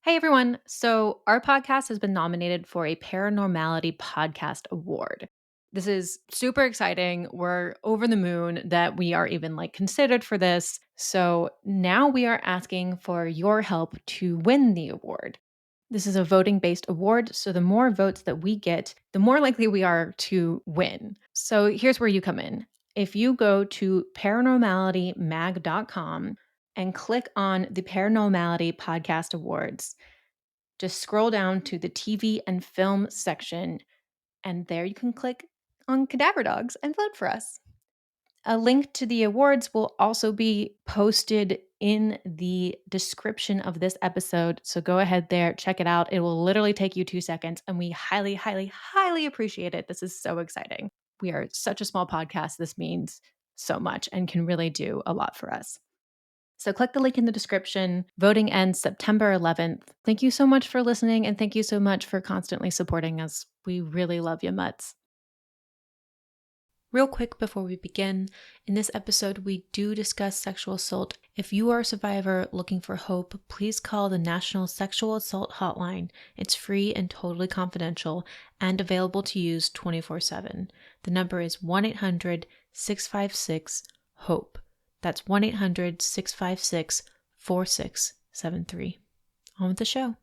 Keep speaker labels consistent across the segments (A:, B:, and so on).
A: Hey everyone. So, our podcast has been nominated for a Paranormality Podcast Award. This is super exciting. We're over the moon that we are even considered for this. So, now we are asking for your help to win the award. This is a voting based award. So, the more votes that we get, the more likely we are to win. So, here's where you come in. If you go to paranormalitymag.com and click on the Paranormality Podcast Awards, just scroll down to the TV and film section, and there you can click on Cadaver Dogs and vote for us. A link to the awards will also be posted in the description of this episode. So go ahead there, check it out. It will literally take you 2 seconds, and we highly, highly, highly appreciate it. This is so exciting. We are such a small podcast. This means so much and can really do a lot for us. So click the link in the description. Voting ends September 11th. Thank you so much for listening, and thank you so much for constantly supporting us. We really love you mutts. Real quick before we begin, in this episode we do discuss sexual assault. If you are a survivor looking for hope, please call the National Sexual Assault Hotline. It's free and totally confidential and available to use 24/7. The number is 1-800-656-HOPE. That's 1-800-656-4673. On with the show.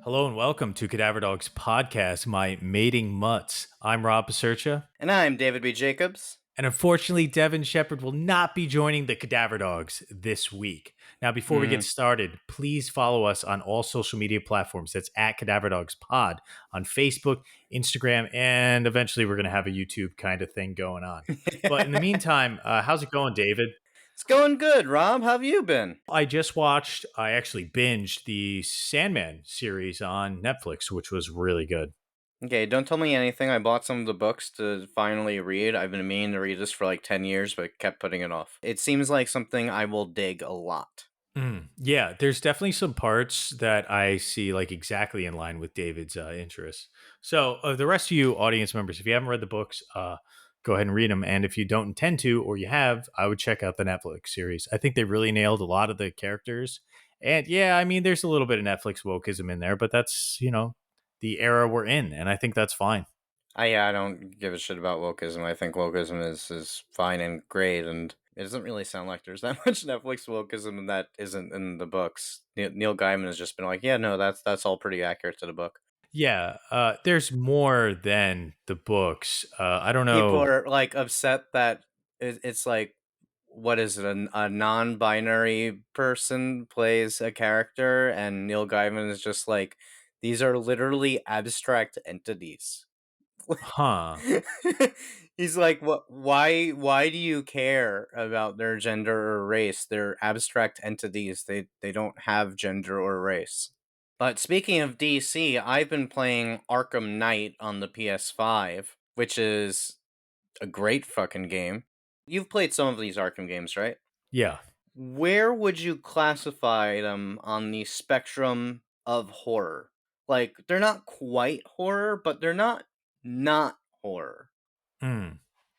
B: Hello and welcome to Cadaver Dogs Podcast, my mating mutts. I'm Rob Pasercha.
C: And I'm David B. Jacobs.
B: And unfortunately, Devin Shepard will not be joining the Cadaver Dogs this week. Now, before we get started, please follow us on all social media platforms. That's at Cadaver Dogs Pod on Facebook, Instagram, and eventually we're going to have a YouTube kind of thing going on. But in the meantime, how's it going, David?
C: It's going good, Rob. How have you been?
B: I actually binged the Sandman series on Netflix, which was really good.
C: Okay, don't tell me anything. I bought some of the books to finally read. I've been meaning to read this for like 10 years, but kept putting it off. It seems like something I will dig a lot.
B: Yeah, there's definitely some parts that I see like exactly in line with David's interests. So, the rest of you audience members, if you haven't read the books, go ahead and read them. And if you don't intend to, or you have, I would check out the Netflix series. I think they really nailed a lot of the characters. And yeah, I mean, there's a little bit of Netflix wokeism in there, but that's, the era we're in. And I think that's fine.
C: I don't give a shit about wokeism. I think wokeism is fine and great, and it doesn't really sound like there's that much Netflix wokeism that isn't in the books. Neil Gaiman has just been like, yeah, no, that's all pretty accurate to the book.
B: Yeah, there's more than the books. I don't
C: People
B: know.
C: are like upset that it's like, what is it, a non-binary person plays a character, and Neil Gaiman is just like, these are literally abstract entities.
B: Huh.
C: He's like, what? Why do you care about their gender or race? They're abstract entities. They don't have gender or race. But speaking of DC, I've been playing Arkham Knight on the PS5, which is a great fucking game. You've played some of these Arkham games, right?
B: Yeah.
C: Where would you classify them on the spectrum of horror? Like, they're not quite horror, but they're not horror.
B: Hmm.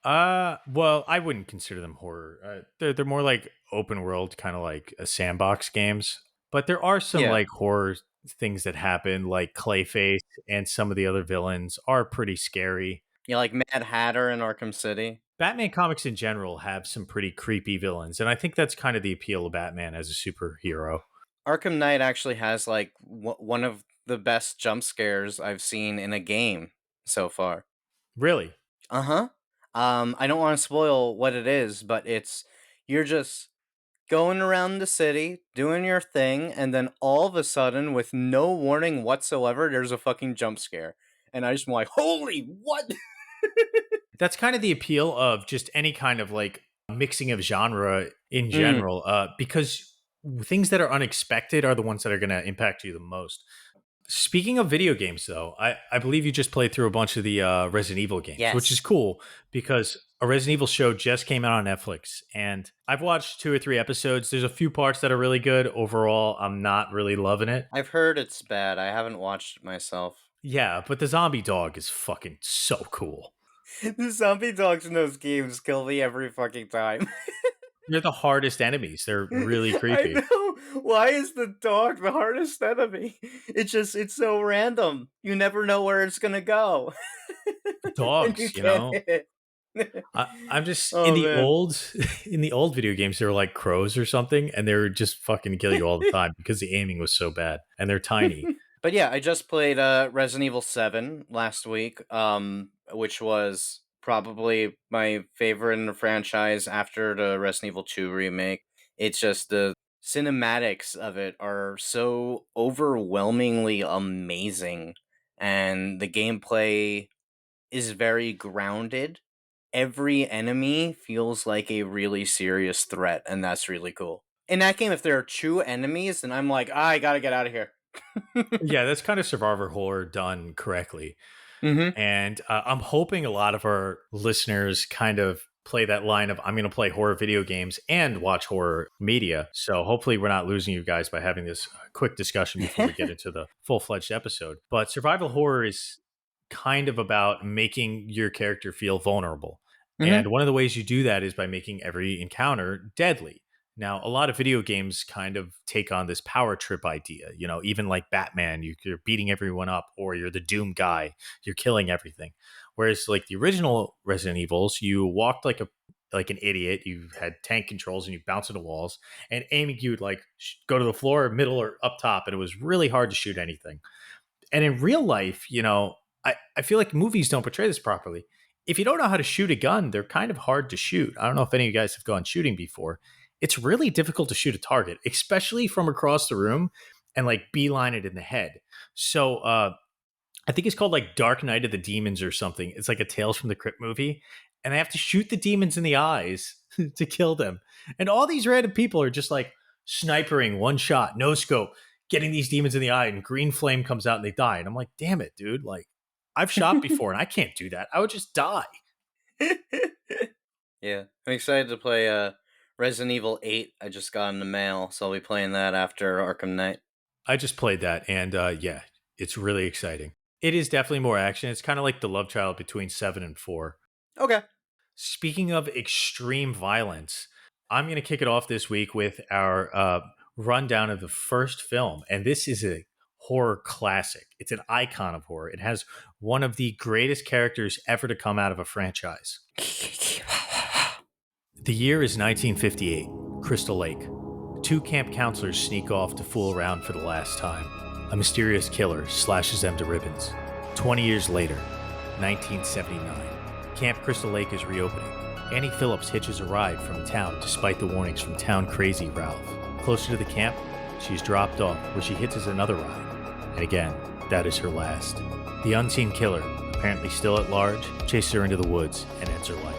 B: Well, I wouldn't consider them horror. They're more like open world, kind of like sandbox games. But there are some
C: Yeah.
B: like horror things that happen, like Clayface and some of the other villains are pretty scary.
C: Yeah, like Mad Hatter in Arkham City.
B: Batman comics in general have some pretty creepy villains, and I think that's kind of the appeal of Batman as a superhero.
C: Arkham Knight actually has like one of the best jump scares I've seen in a game so far.
B: Really?
C: Uh-huh. I don't want to spoil what it is, but you're just going around the city, doing your thing, and then all of a sudden, with no warning whatsoever, there's a fucking jump scare. And I just am like, holy, what?
B: That's kind of the appeal of just any kind of like mixing of genre in
C: Mm,
B: general, because things that are unexpected are the ones that are going to impact you the most. Speaking of video games, though, I believe you just played through a bunch of the Resident Evil games, which is
C: Yes.
B: cool because a Resident Evil show just came out on Netflix, and I've watched 2 or 3 episodes. There's a few parts that are really good. Overall, I'm not really loving it.
C: I've heard it's bad. I haven't watched it myself.
B: Yeah, but the zombie dog is fucking so cool.
C: The zombie dogs in those games kill me every fucking time.
B: They're the hardest enemies. They're really
C: I
B: creepy.
C: know. Why is the dog the hardest enemy? It's so random. You never know where it's gonna go. And you
B: Dogs,
C: can't hit it.
B: I'm just in
C: Oh
B: the
C: man.
B: old in the old video games. They were like crows or something, and they were just fucking kill you all the time because the aiming was so bad, and they're tiny.
C: But yeah, I just played Resident Evil 7 last week, which was probably my favorite in the franchise after the Resident Evil 2 remake. It's just the cinematics of it are so overwhelmingly amazing, and the gameplay is very grounded. Every enemy feels like a really serious threat, and that's really cool. In that game, if there are true enemies, then I'm like, I gotta get out of here.
B: Yeah, that's kind of survivor horror done correctly.
C: Mm-hmm.
B: And I'm hoping a lot of our listeners kind of play that line of I'm going to play horror video games and watch horror media. So hopefully we're not losing you guys by having this quick discussion before we get into the full-fledged episode. But survival horror is kind of about making your character feel vulnerable.
C: Mm-hmm.
B: And one of the ways you do that is by making every encounter deadly. Now, a lot of video games kind of take on this power trip idea. You know, even like Batman, you're beating everyone up, or you're the Doom guy, you're killing everything. Whereas, like the original Resident Evils, you walked like an idiot. You had tank controls and you bounced into walls, and aiming you'd like go to the floor, middle, or up top, and it was really hard to shoot anything. And in real life, I feel like movies don't portray this properly. If you don't know how to shoot a gun, they're kind of hard to shoot. I don't know if any of you guys have gone shooting before. It's really difficult to shoot a target, especially from across the room and like beeline it in the head. So I think it's called like Dark Knight of the Demons or something. It's like a Tales from the Crypt movie. And I have to shoot the demons in the eyes to kill them. And all these random people are just like snipering one shot, no scope, getting these demons in the eye, and green flame comes out and they die. And I'm like, damn it, dude. Like, I've shot before and I can't do that. I would just die.
C: Yeah, I'm excited to play Resident Evil 8. I just got in the mail, so I'll be playing that after Arkham Knight.
B: I just played that. And yeah, it's really exciting. It is definitely more action. It's kind of like the love child between 7 and 4.
C: Okay.
B: Speaking of extreme violence, I'm going to kick it off this week with our rundown of the first film. And this is a horror classic. It's an icon of horror. It has one of the greatest characters ever to come out of a franchise. The year is 1958, Crystal Lake. Two camp counselors sneak off to fool around for the last time. A mysterious killer slashes them to ribbons. 20 years later, 1979. Camp Crystal Lake is reopening. Annie Phillips hitches a ride from town despite the warnings from town crazy Ralph. Closer to the camp, she's dropped off where she hitches another ride. And again, that is her last. The unseen killer, apparently still at large, chases her into the woods and ends her life.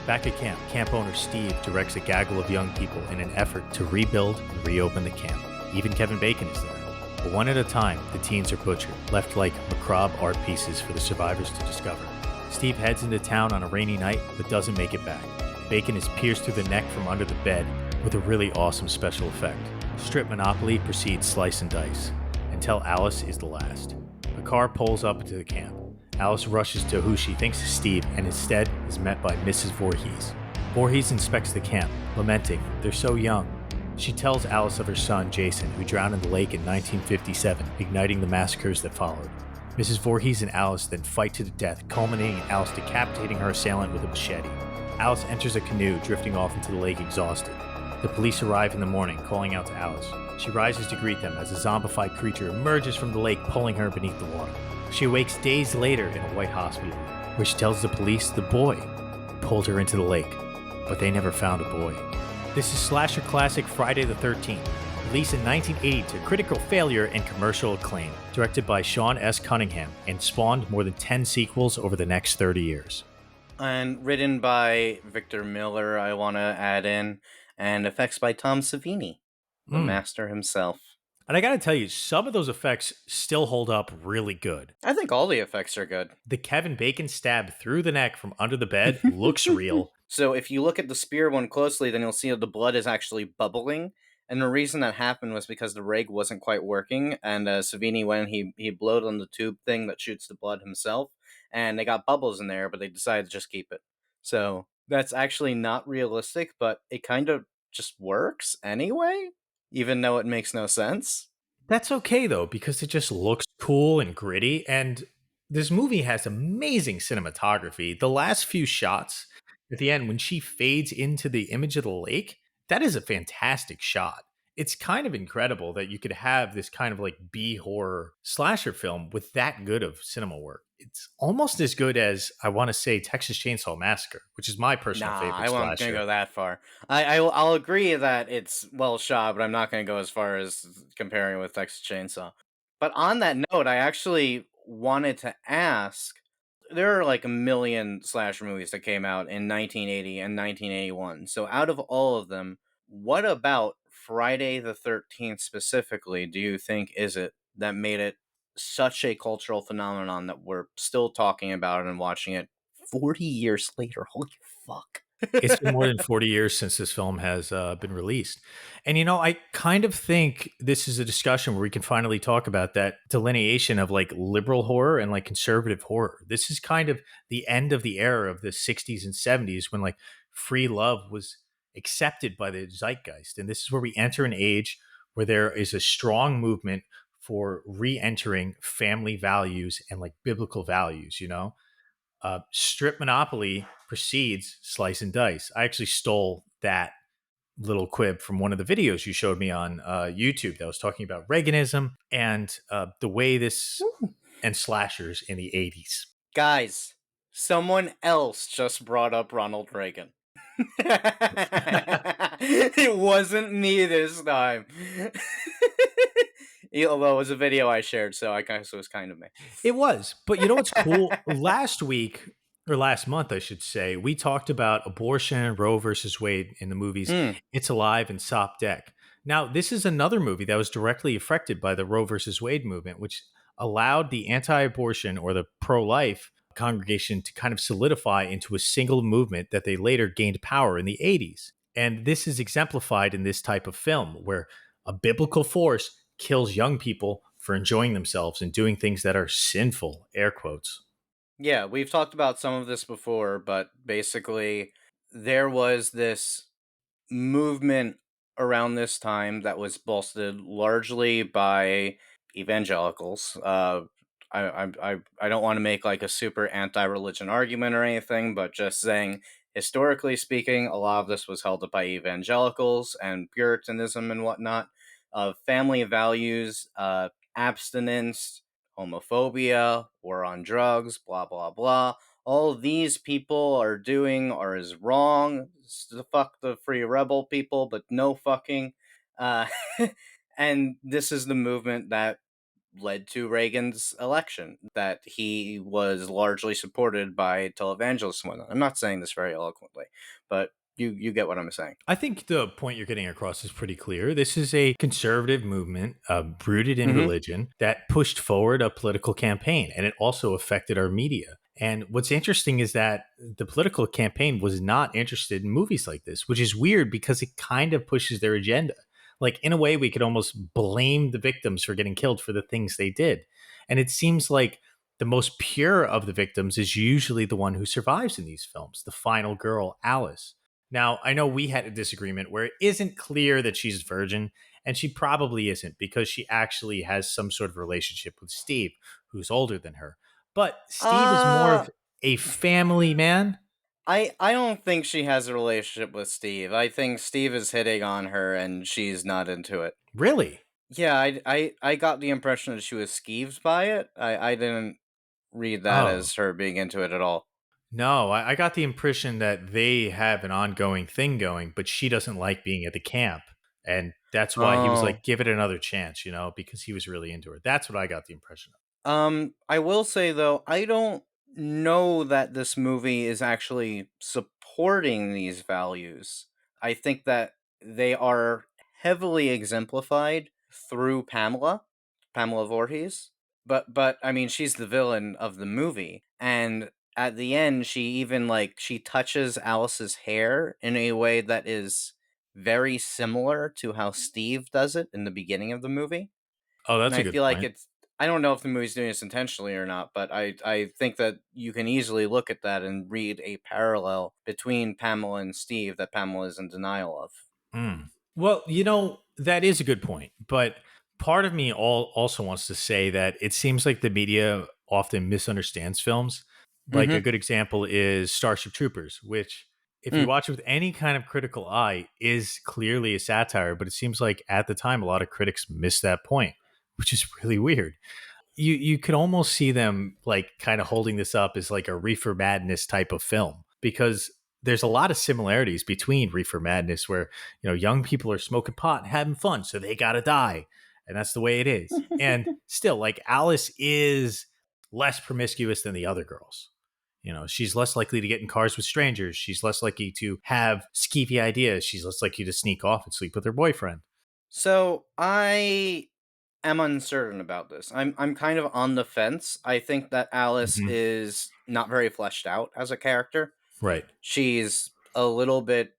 B: Back at camp, camp owner Steve directs a gaggle of young people in an effort to rebuild and reopen the camp. Even Kevin Bacon is there. But one at a time, the teens are butchered, left like macabre art pieces for the survivors to discover. Steve heads into town on a rainy night, but doesn't make it back. Bacon is pierced through the neck from under the bed with a really awesome special effect. Strip Monopoly proceeds slice and dice, until Alice is the last. A car pulls up into the camp. Alice rushes to who she thinks is Steve and instead is met by Mrs. Voorhees. Voorhees inspects the camp, lamenting, they're so young. She tells Alice of her son, Jason, who drowned in the lake in 1957, igniting the massacres that followed. Mrs. Voorhees and Alice then fight to the death, culminating in Alice decapitating her assailant with a machete. Alice enters a canoe, drifting off into the lake exhausted. The police arrive in the morning, calling out to Alice. She rises to greet them as a zombified creature emerges from the lake, pulling her beneath the water. She awakes days later in a white hospital, where she tells the police the boy pulled her into the lake, but they never found a boy. This is slasher classic Friday the 13th, released in 1980 to critical failure and commercial acclaim, directed by Sean S. Cunningham, and spawned more than 10 sequels over the next 30 years.
C: And written by Victor Miller, I want to add in, and effects by Tom Savini. the
B: Mm.
C: master himself.
B: And I got to tell you, some of those effects still hold up really good.
C: I think all the effects are good.
B: The Kevin Bacon stab through the neck from under the bed looks real.
C: So if you look at the spear one closely, then you'll see that the blood is actually bubbling. And the reason that happened was because the rig wasn't quite working, and Savini went, he blowed on the tube thing that shoots the blood himself, and they got bubbles in there, but they decided to just keep it. So that's actually not realistic, but it kind of just works anyway, even though it makes no sense.
B: That's okay though, because it just looks cool and gritty. And this movie has amazing cinematography. The last few shots at the end, when she fades into the image of the lake, that is a fantastic shot. It's kind of incredible that you could have this kind of like B horror slasher film with that good of cinema work. It's almost as good as, I want to say, Texas Chainsaw Massacre, which is my personal
C: Nah,
B: favorite
C: I won't gonna
B: slasher.
C: go that far. I'll agree that it's well shot, but I'm not gonna go as far as comparing it with Texas Chainsaw. But on that note, I actually wanted to ask. There are like a million slasher movies that came out in 1980 and 1981. So out of all of them, what about Friday the 13th specifically do you think is it that made it such a cultural phenomenon that we're still talking about it and watching it 40 years later? Holy fuck.
B: It's been more than 40 years since this film has been released. And, I kind of think this is a discussion where we can finally talk about that delineation of like liberal horror and like conservative horror. This is kind of the end of the era of the 60s and 70s when like free love was accepted by the zeitgeist. And this is where we enter an age where there is a strong movement for re entering family values and like biblical values. Strip Monopoly precedes Slice and Dice. I actually stole that little quib from one of the videos you showed me on YouTube that was talking about Reaganism and the way this and slashers in the 80s.
C: Guys, someone else just brought up Ronald Reagan. It wasn't me this time. Although it was a video I shared, so I guess it was kind of me.
B: It was. But you know what's cool? Last week, or last month, I should say, we talked about abortion, Roe versus Wade in the movies
C: Mm,
B: It's Alive and Sop Deck. Now, this is another movie that was directly affected by the Roe versus Wade movement, which allowed the anti abortion or the pro life congregation to kind of solidify into a single movement that they later gained power in the 80s. And this is exemplified in this type of film where a biblical force kills young people for enjoying themselves and doing things that are sinful, air quotes.
C: yeah, we've talked about some of this before, but basically, there was this movement around this time that was bolstered largely by evangelicals. I don't want to make like a super anti-religion argument or anything, but just saying historically speaking, a lot of this was held up by evangelicals and Puritanism and whatnot. Family values, abstinence, homophobia, war on drugs, blah blah blah. All these people are doing are is wrong. Fuck the free rebel people, but no fucking. Uh, and this is the movement that led to Reagan's election, that he was largely supported by televangelists and whatnot. I'm not saying this very eloquently, but you get what I'm saying.
B: I think the point you're getting across is pretty clear. This is a conservative movement rooted in
C: Mm-hmm.
B: religion that pushed forward a political campaign, and it also affected our media. And what's interesting is that the political campaign was not interested in movies like this, which is weird because it kind of pushes their agenda. Like, in a way, we could almost blame the victims for getting killed for the things they did. And it seems like the most pure of the victims is usually the one who survives in these films, the final girl, Alice. Now, I know we had a disagreement where it isn't clear that she's virgin, and she probably isn't because she actually has some sort of relationship with Steve, who's older than her. But Steve is more
C: Uh
B: of a family man.
C: I don't think she has a relationship with Steve. I think Steve is hitting on her and she's not into it.
B: Really?
C: Yeah, I got the impression that she was skeeved by it. I didn't read that
B: Oh,
C: as her being into it at all.
B: no. I got the impression that they have an ongoing thing going, but she doesn't like being at the camp. And that's why he was
C: Oh.
B: like, give it another chance, because he was really into her. That's what I got the impression of.
C: I will say though, I don't know that this movie is actually supporting these values. I think that they are heavily exemplified through Pamela Voorhees. But I mean, she's the villain of the movie, and at the end, she even like she touches Alice's hair in a way that is very similar to how Steve does it in the beginning of the movie.
B: Oh,
C: And
B: that's a
C: I
B: good
C: feel like
B: point.
C: it's I don't know if the movie's doing this intentionally or not, but I think that you can easily look at that and read a parallel between Pamela and Steve that Pamela is in denial of.
B: Mm. Well, that is a good point. But part of me also wants to say that it seems like the media often misunderstands films. Like a
C: Mm-hmm.
B: good example is Starship Troopers, which, if you
C: Mm.
B: watch it with any kind of critical eye, is clearly a satire. But it seems like at the time, a lot of critics missed that point, which is really weird. You could almost see them like kind of holding this up as like a Reefer Madness type of film, because there's a lot of similarities between Reefer Madness, where young people are smoking pot and having fun, so they gotta die, and that's the way it is. And still, like, Alice is less promiscuous than the other girls. She's less likely to get in cars with strangers. She's less likely to have skeevy ideas. She's less likely to sneak off and sleep with her boyfriend.
C: So I am uncertain about this. I'm kind of on the fence. I think that Alice
B: Hmm.
C: is not very fleshed out as a character.
B: Right.
C: She's a little bit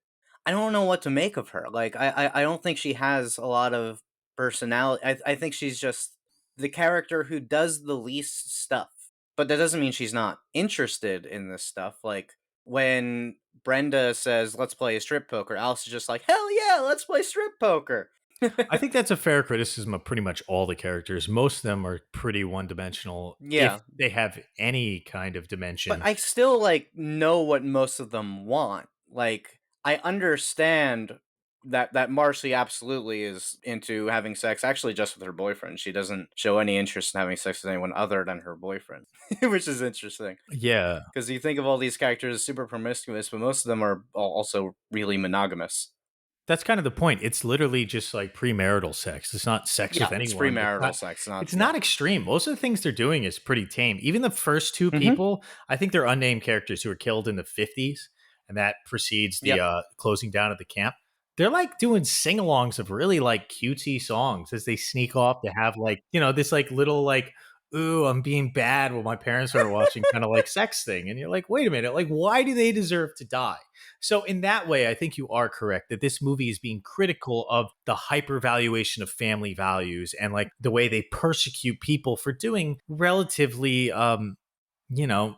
C: I don't know what to make of her. Like I don't think she has a lot of personality. I think she's just the character who does the least stuff. But that doesn't mean she's not interested in this stuff. Like when Brenda says, "Let's play strip poker," Alice is just like, "Hell yeah, let's play strip poker."
B: I think that's a fair criticism of pretty much all the characters. Most of them are pretty one dimensional, if
C: Yeah,
B: they have any kind of
C: but
B: dimension.
C: I still like know what most of them want. Like I understand that Marcy absolutely is into having sex actually just with her boyfriend. She doesn't show any interest in having sex with anyone other than her boyfriend, which is interesting
B: Yeah,
C: because you think of all these characters as super promiscuous, but most of them are also really monogamous.
B: that's kind of the point. It's literally just like premarital sex. It's not sex with
C: Yeah, it's
B: anyone. It's
C: premarital
B: not.
C: sex, not
B: It's
C: yeah.
B: not extreme. Most of the things they're doing is pretty tame. Even the first two
C: Mm-hmm.
B: people, I think they're unnamed characters who were killed in the 50s, and that precedes the
C: Yep.
B: closing down of the camp. They're like doing sing-alongs of really like cutesy songs as they sneak off to have like this like little like, ooh, I'm being bad while my parents are watching, kind of like sex thing. And you're like, wait a minute, like, why do they deserve to die? So in that way, I think you are correct that this movie is being critical of the hypervaluation of family values and like the way they persecute people for doing relatively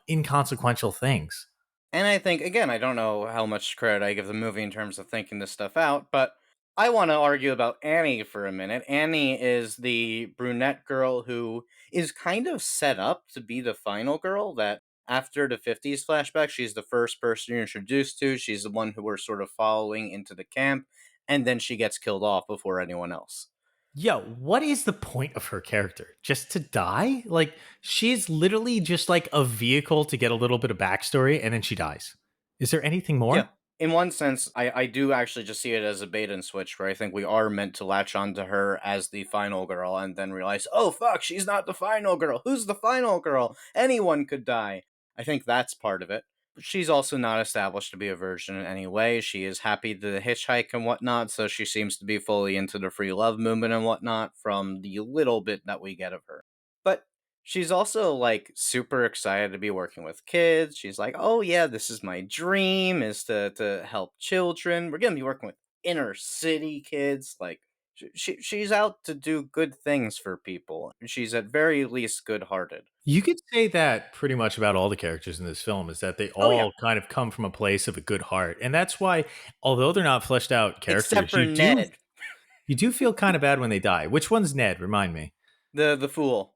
B: inconsequential things.
C: And I think, again, I don't know how much credit I give the movie in terms of thinking this stuff out, but I want to argue about Annie for a minute. Annie is the brunette girl who is kind of set up to be the final girl that after the 50s flashback, she's the first person you're introduced to. She's the one who we're sort of following into the camp, and then she gets killed off before anyone else.
B: Yo, what is the point of her character? Just to die? Like, she's literally just like a vehicle to get a little bit of backstory and then she dies. Is there anything
C: Yeah.
B: more?
C: In one sense, I do actually just see it as a bait and switch where I think we are meant to latch onto her as the final girl and then realize, oh fuck, she's not the final girl. Who's the final girl? Anyone could die. I think that's part of it. But she's also not established to be a virgin in any way. She is happy to hitchhike and whatnot, so she seems to be fully into the free love movement and whatnot from the little bit that we get of her. But she's also like super excited to be working with kids. She's like, "Oh yeah, this is my dream is to help children. We're going to be working with inner city kids." Like she's out to do good things for people. She's at very least good-hearted.
B: You could say that pretty much about all the characters in this film, is that they
C: Oh yeah,
B: all kind of come from a place of a good heart. And that's why, although they're not fleshed out
C: except
B: characters,
C: for Ned,
B: you do feel kind of bad when they die. Which one's Ned? Remind me.
C: the fool.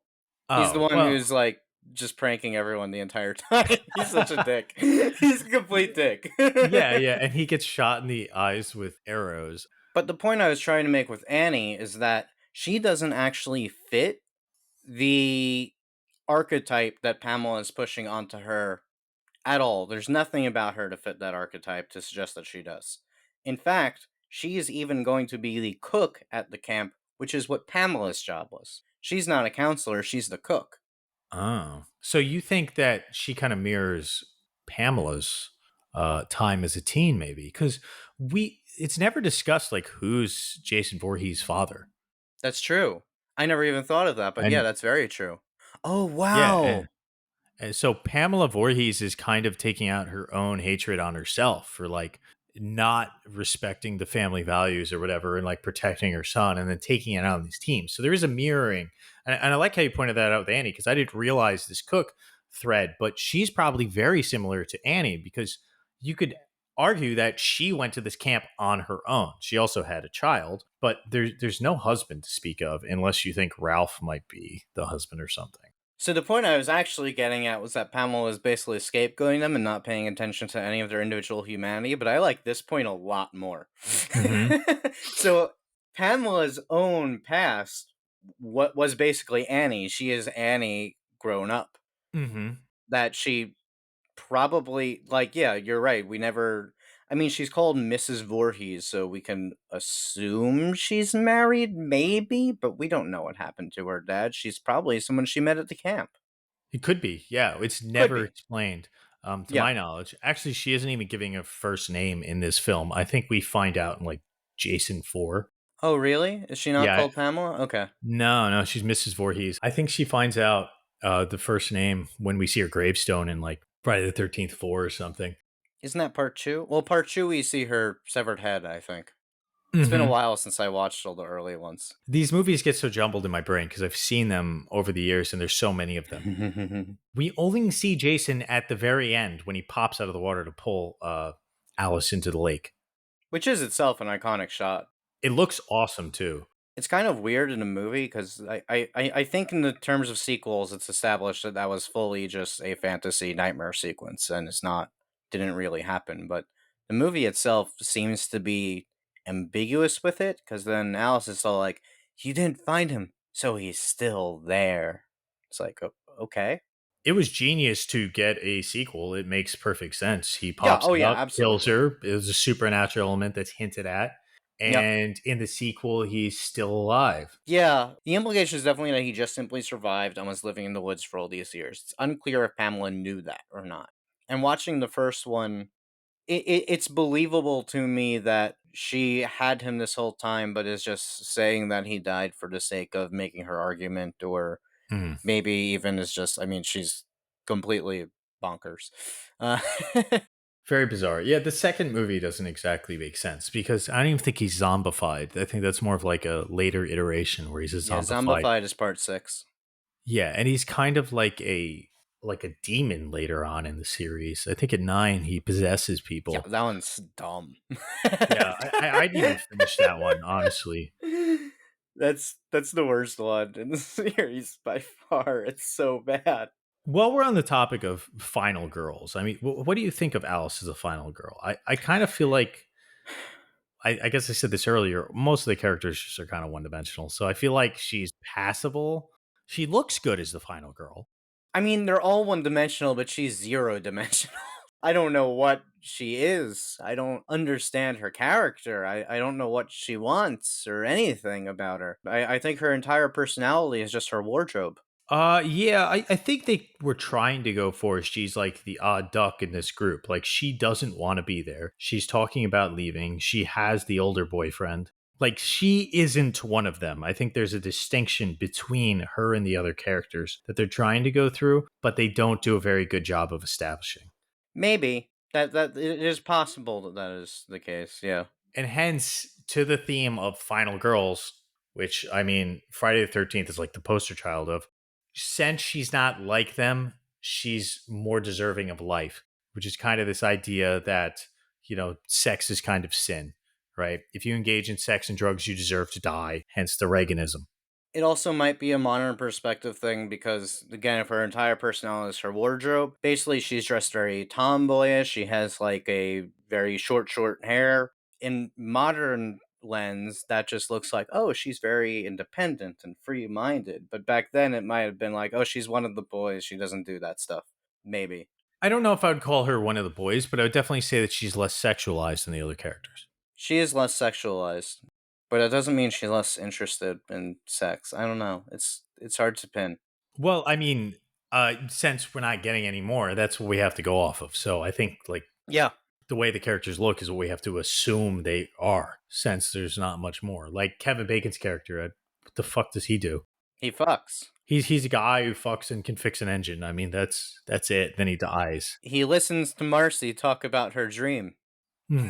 C: He's the
B: Oh,
C: one
B: well,
C: who's like just pranking everyone the entire time. He's such a dick. He's a complete dick.
B: yeah, yeah. And he gets shot in the eyes with arrows.
C: But the point I was trying to make with Annie is that she doesn't actually fit the archetype that Pamela is pushing onto her at all. There's nothing about her to fit that archetype to suggest that she does. In fact, she is even going to be the cook at the camp, which is what Pamela's job was. She's not a counselor, she's the cook.
B: Oh. So you think that she kind of mirrors Pamela's time as a teen, maybe? Because we it's never discussed like who's Jason Voorhees' father.
C: That's true. I never even thought of that, but yeah,
B: And
C: that's very true. Oh,
B: yeah,
C: wow.
B: and so Pamela Voorhees is kind of taking out her own hatred on herself for like not respecting the family values or whatever and like protecting her son and then taking it out on these teams. So there is a mirroring. And I like how you pointed that out with Annie because I didn't realize this Cook thread, but she's probably very similar to Annie because you could argue that she went to this camp on her own. She also had a child, but there's no husband to speak of unless you think Ralph might be the husband or something.
C: So the point I was actually getting at was that Pamela was basically scapegoating them and not paying attention to any of their individual humanity, but I like this point a lot more.
B: Hmm.
C: So Pamela's own past, what was basically Annie, she is Annie grown up.
B: Hmm.
C: That she probably, like, yeah, you're right. We never, I mean, she's called Mrs. Voorhees, so we can assume she's married, maybe, but we don't know what happened to her dad. She's probably someone she met at the camp.
B: It could be, yeah. It's
C: Could
B: never
C: be.
B: explained, to
C: Yeah.
B: my knowledge. Actually, she isn't even giving a first name in this film. I think we find out in like Jason 4.
C: Oh, really? Is she not
B: Yeah,
C: called Pamela? Okay.
B: no, she's Mrs. Voorhees. I think she finds out the first name when we see her gravestone in like Friday the 13th 4 or something.
C: Isn't that part two? Well, part two, we see her severed head, I think. It's been a
B: Hmm.
C: while since I watched all the early ones.
B: These movies get so jumbled in my brain because I've seen them over the years and there's so many of them. We only see Jason at the very end when he pops out of the water to pull Alice into the lake.
C: Which is itself an iconic shot.
B: It looks awesome too.
C: It's kind of weird in a movie because I think in the terms of sequels, it's established that that was fully just a fantasy nightmare sequence, and it's not, didn't really happen. But the movie itself seems to be ambiguous with it because then Alice is all like, "You didn't find him, so he's still there." It's like, okay,
B: It was genius to get a sequel. It makes perfect sense. He
C: yeah,
B: pops
C: oh yeah,
B: out, kills
C: absolutely,
B: her. It was a supernatural element that's hinted at.
C: yep.
B: And in the sequel, he's still alive.
C: Yeah, the implication is definitely that he just simply survived and was living in the woods for all these years. It's unclear if Pamela knew that or not. And watching the first one, it's believable to me that she had him this whole time, but is just saying that he died for the sake of making her argument, or
B: Mm.
C: maybe even is just, I mean, she's completely bonkers. Uh,
B: Very bizarre. Yeah, the second movie doesn't exactly make sense because I don't even think he's zombified. I think that's more of like a later iteration where he's a
C: yeah,
B: zombified.
C: Zombified is part six.
B: Yeah, and he's kind of like a demon later on in the series. I think at 9 he possesses
C: Yeah,
B: people.
C: that one's dumb.
B: Yeah, I didn't even finish that one, honestly.
C: That's the worst one in the series by far. It's so bad.
B: While we're on the topic of final girls, I mean, what do you think of Alice as a final girl? I kind of feel like I guess I said this earlier. Most of the characters just are kind of one dimensional, so I feel like she's passable. She looks good as the final girl.
C: I mean, they're all one dimensional, but she's zero dimensional. I don't know what she is. I don't understand her character. I don't know what she wants or anything about her. I think her entire personality is just her wardrobe.
B: Yeah, I think they were trying to go for she's like the odd duck in this group. Like she doesn't want to be there. She's talking about leaving. She has the older boyfriend. Like she isn't one of them. I think there's a distinction between her and the other characters that they're trying to go through, but they don't do a very good job of establishing.
C: Maybe that it is possible that that is the case. Yeah.
B: And hence to the theme of final girls, which I mean Friday the 13th is like the poster child of, since she's not like them, she's more deserving of life, which is kind of this idea that sex is kind of sin, right? If you engage in sex and drugs you deserve to die, hence the Reaganism.
C: It also might be a modern perspective thing because, again, if her entire personality is her wardrobe, basically she's dressed very tomboyish. She has like a very short hair. In modern lens, that just looks like, oh, she's very independent and free minded. But back then, it might have been like, oh, she's one of the boys. She doesn't do that stuff. Maybe.
B: I don't know if I would call her one of the boys, but I would definitely say that she's less sexualized than the other characters.
C: She is less sexualized, but it doesn't mean she's less interested in sex. I don't know. It's hard to pin.
B: Well, I mean, since we're not getting any more, that's what we have to go off of. So I think like
C: Yeah.
B: the way the characters look is what we have to assume they are, since there's not much more. Like Kevin Bacon's character, what the fuck does he do?
C: He fucks.
B: He's a guy who fucks and can fix an engine. I mean, that's it. Then he dies.
C: He listens to Marcy talk about her dream.
B: Hmm.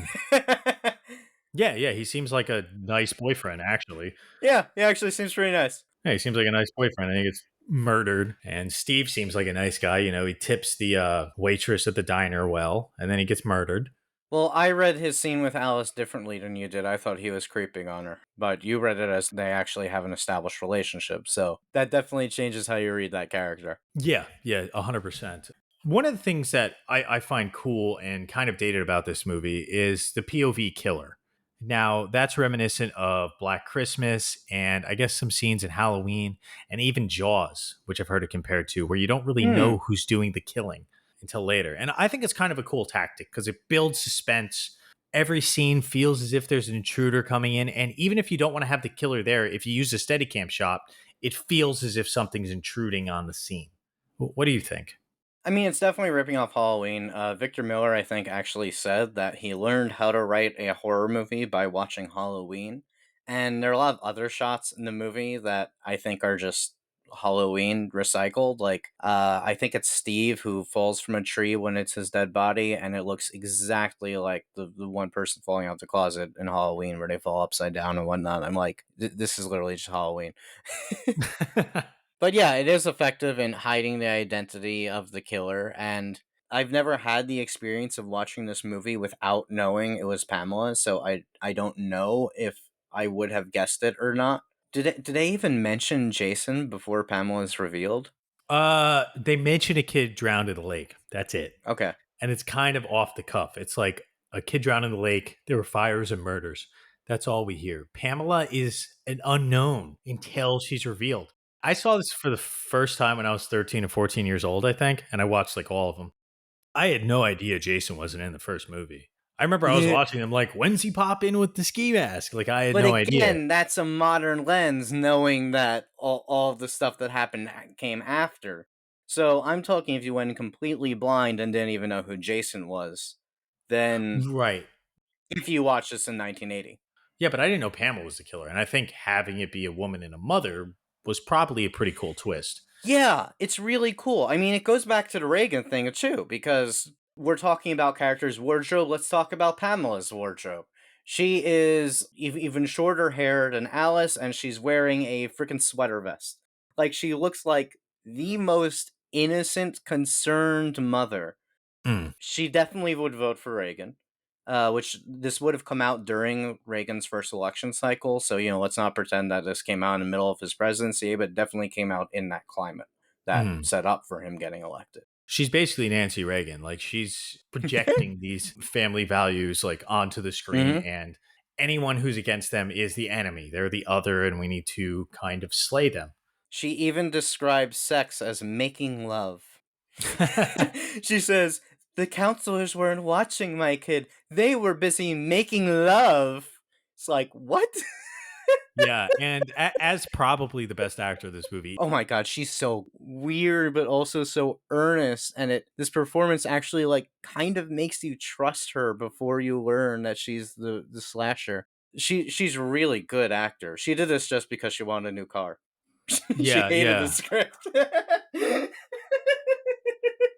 B: Yeah, yeah. He seems like a nice boyfriend, actually.
C: Yeah, he actually seems pretty nice.
B: Yeah, he seems like a nice boyfriend. And he gets murdered. And Steve seems like a nice guy. You know, he tips the waitress at the diner well, and then he gets murdered.
C: Well, I read his scene with Alice differently than you did. I thought he was creeping on her, but you read it as they actually have an established relationship. So that definitely changes how you read that character.
B: Yeah, yeah, 100%. One of the things that I find cool and kind of dated about this movie is the POV killer. Now, that's reminiscent of Black Christmas and I guess some scenes in Halloween and even Jaws, which I've heard it compared to, where you don't really
C: Hmm.
B: know who's doing the killing until later. And I think it's kind of a cool tactic because it builds suspense. Every scene feels as if there's an intruder coming in. And even if you don't want to have the killer there, if you use a Steadicam shot, it feels as if something's intruding on the scene. What do you think?
C: I mean, it's definitely ripping off Halloween. Victor Miller, I think, actually said that he learned how to write a horror movie by watching Halloween. And there are a lot of other shots in the movie that I think are just Halloween recycled. Like, I think it's Steve who falls from a tree when it's his dead body, and it looks exactly like the one person falling out the closet in Halloween where they fall upside down and whatnot. I'm like, this is literally just Halloween. But yeah, it is effective in hiding the identity of the killer, and I've never had the experience of watching this movie without knowing it was Pamela, so I don't know if I would have guessed it or not. Did they even mention Jason before Pamela is revealed?
B: They mention a kid drowned in the lake. That's it.
C: Okay.
B: And it's kind of off the cuff. It's like a kid drowned in the lake. There were fires and murders. That's all we hear. Pamela is an unknown until she's revealed. I saw this for the first time when I was 13 or 14 years old, I think, and I watched like all of them. I had no idea Jason wasn't in the first movie. I remember I was
C: Yeah.
B: watching them like, when's he pop in with the ski mask? Like, I had
C: But
B: no idea.
C: again, that's a modern lens, knowing that all of the stuff that happened came after. So I'm talking if you went completely blind and didn't even know who Jason was, then
B: Right.
C: if you watched this in 1980.
B: Yeah, but I didn't know Pamela was the killer. And I think having it be a woman and a mother was probably a pretty cool twist.
C: Yeah, it's really cool. I mean, it goes back to the Reagan thing too, because we're talking about characters' wardrobe. Let's talk about Pamela's wardrobe. She is even shorter hair than Alice, and she's wearing a freaking sweater vest. Like, she looks like the most innocent, concerned mother.
B: Mm.
C: She definitely would vote for Reagan. Which this would have come out during Reagan's first election cycle. So, let's not pretend that this came out in the middle of his presidency, but it definitely came out in that climate that
B: Mm.
C: set up for him getting elected.
B: She's basically Nancy Reagan. Like, she's projecting these family values like onto the screen,
C: Hmm.
B: and anyone who's against them is the enemy. They're the other, and we need to kind of slay them.
C: She even describes sex as making love. She says, the counselors weren't watching my kid. They were busy making love. It's like, what?
B: Yeah, and as probably the best actor of this movie.
C: Oh my god, she's so weird but also so earnest, and this performance actually like kind of makes you trust her before you learn that she's the slasher. She's a really good actor. She did this just because she wanted a new car. She
B: Yeah,
C: hated the
B: yeah.
C: script.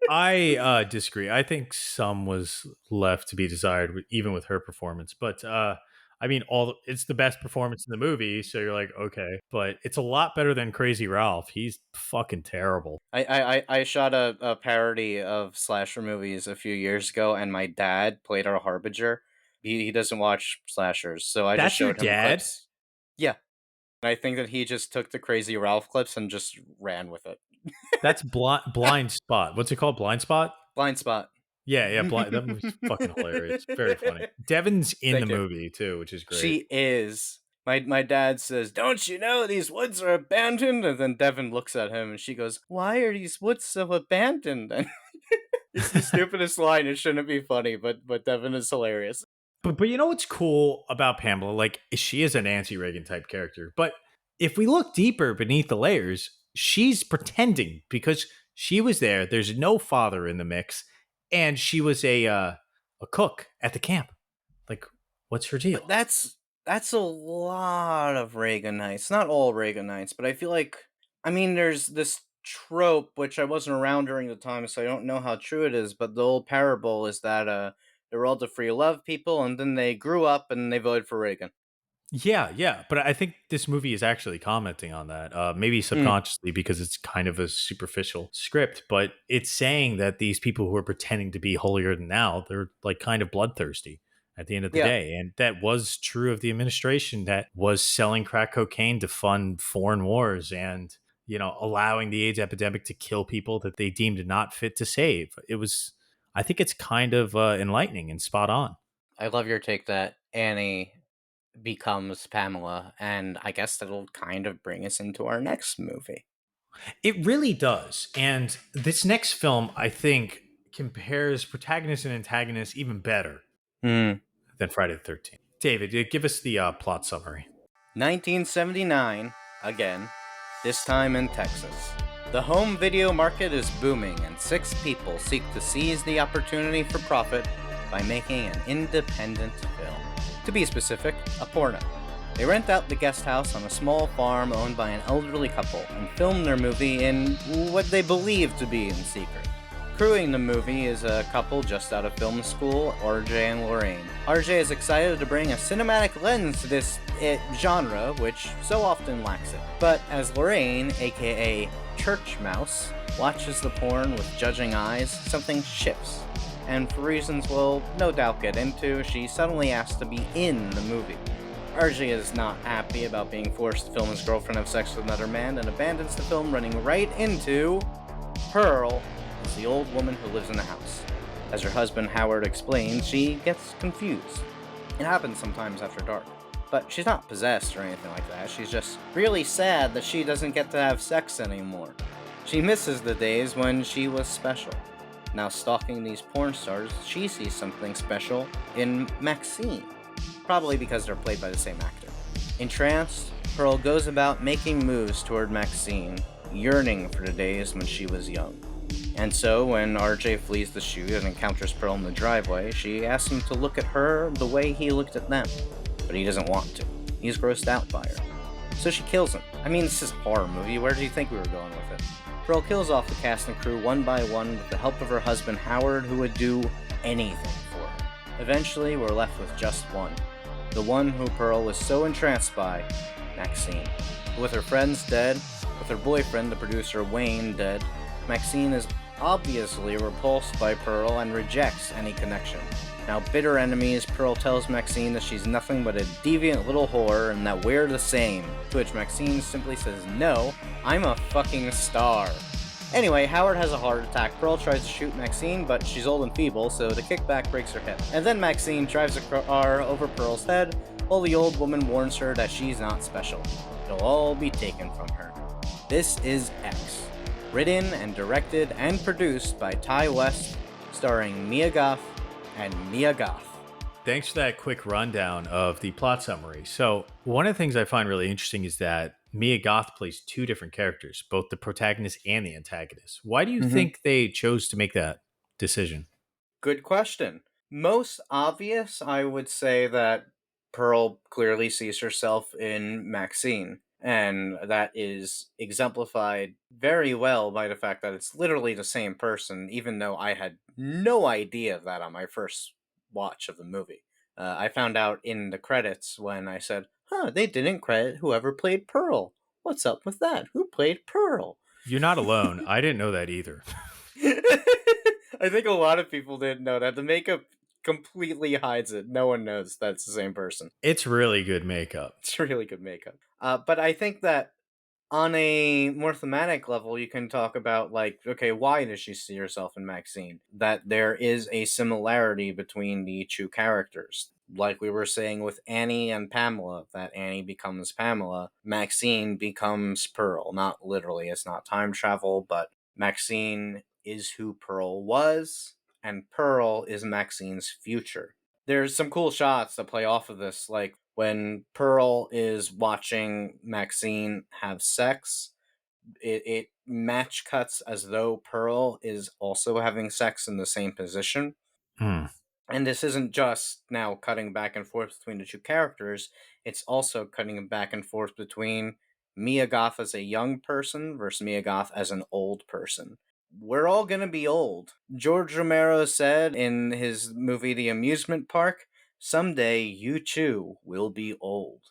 B: I disagree. I think some was left to be desired, even with her performance. But I mean, it's the best performance in the movie, so you're like, okay. But it's a lot better than Crazy Ralph. He's fucking terrible.
C: I shot a parody of slasher movies a few years ago, and my dad played our Harbinger. He doesn't watch slashers, so I just
B: That's your
C: showed him
B: dad?
C: clips. Yeah, I think that he just took the Crazy Ralph clips and just ran with it.
B: That's blind spot. What's it called? Blind spot?
C: Blind spot.
B: Yeah, yeah. That movie's fucking hilarious. Very funny. Devin's in the
C: Thank you.
B: movie too, which is great.
C: She is. My dad says, "Don't you know these woods are abandoned?" And then Devin looks at him and she goes, "Why are these woods so abandoned?" And it's the stupidest line. It shouldn't be funny, but Devin is hilarious.
B: But you know what's cool about Pamela? Like, she is a Nancy Reagan type character. But if we look deeper beneath the layers, she's pretending because she was there. There's no father in the mix, and she was a a cook at the camp. Like, what's her
C: But
B: deal?
C: that's a lot of Reaganites. Not all Reaganites, but I feel like, I mean, there's this trope which I wasn't around during the time, so I don't know how true it is. But the old parable is that they're all the free love people, and then they grew up and they voted for Reagan.
B: Yeah, yeah, but I think this movie is actually commenting on that, maybe
C: Mm,
B: subconsciously because it's kind of a superficial script, but it's saying that these people who are pretending to be holier than thou, they're like kind of bloodthirsty at the end of the
C: yeah,
B: day, and that was true of the administration that was selling crack cocaine to fund foreign wars and allowing the AIDS epidemic to kill people that they deemed not fit to save. I think it's kind of enlightening and spot on.
C: I love your take that Annie becomes Pamela, and I guess that'll kind of bring us into our next movie.
B: It really does. And this next film, I think, compares protagonist and antagonist even better
C: Hmm.
B: than Friday the 13th. David, give us the plot summary.
C: 1979, again, this time in Texas. The home video market is booming, and six people seek to seize the opportunity for profit by making an independent film. To be specific, a porno. They rent out the guest house on a small farm owned by an elderly couple and film their movie in what they believe to be in secret. Crewing the movie is a couple just out of film school, RJ and Lorraine. RJ is excited to bring a cinematic lens to this genre, which so often lacks it. But as Lorraine, aka Church Mouse, watches the porn with judging eyes, something shifts. And for reasons we'll no doubt get into, she suddenly asks to be in the movie. RJ is not happy about being forced to film his girlfriend have sex with another man and abandons the film, running right into Pearl, is the old woman who lives in the house. As her husband Howard explains, she gets confused. It happens sometimes after dark. But she's not possessed or anything like that. She's just really sad that she doesn't get to have sex anymore. She misses the days when she was special. Now stalking these porn stars, she sees something special in Maxine. Probably because they're played by the same actor. Entranced, Pearl goes about making moves toward Maxine, yearning for the days when she was young. And so, when RJ flees the shoot and encounters Pearl in the driveway, she asks him to look at her the way he looked at them. But he doesn't want to. He's grossed out by her. So she kills him. I mean, this is a horror movie. Where do you think we were going with it? Pearl kills off the cast and crew one by one with the help of her husband Howard, who would do anything for her. Eventually, we're left with just one. The one who Pearl was so entranced by, Maxine. With her friends dead, with her boyfriend, the producer Wayne, dead, Maxine is obviously repulsed by Pearl and rejects any connection. Now bitter enemies, Pearl tells Maxine that she's nothing but a deviant little whore and that we're the same, to which Maxine simply says, "No, I'm a fucking star." Anyway, Howard has a heart attack. Pearl tries to shoot Maxine, but she's old and feeble, so the kickback breaks her hip. And then Maxine drives a car over Pearl's head, while the old woman warns her that she's not special. It'll all be taken from her. This is X. Written and directed and produced by Ty West, starring Mia Goth and Mia Goth.
B: Thanks for that quick rundown of the plot summary. So, one of the things I find really interesting is that Mia Goth plays two different characters, both the protagonist and the antagonist. Why do you
C: Mhm.
B: think they chose to make that decision?
C: Good question. Most obvious, I would say that Pearl clearly sees herself in Maxine, and that is exemplified very well by the fact that it's literally the same person, even though I had no idea of that on my first watch of the movie. I found out in the credits when I said, huh, they didn't credit whoever played Pearl. What's up with that? Who played Pearl?
B: You're not alone. I didn't know that either.
C: I think a lot of people didn't know that. The makeup completely hides it. No one knows that's the same person.
B: It's really good makeup.
C: It's really good makeup. But I think that on a more thematic level, you can talk about, like, okay, why does she see herself in Maxine? That there is a similarity between the two characters. Like we were saying with Annie and Pamela, that Annie becomes Pamela, Maxine becomes Pearl. Not literally, it's not time travel, but Maxine is who Pearl was, and Pearl is Maxine's future. There's some cool shots that play off of this, like when Pearl is watching Maxine have sex, it match cuts as though Pearl is also having sex in the same position.
B: Hmm.
C: And this isn't just now cutting back and forth between the two characters, it's also cutting back and forth between Mia Goth as a young person versus Mia Goth as an old person. We're all gonna be old. George Romero said in his movie The Amusement Park, someday you too will be old.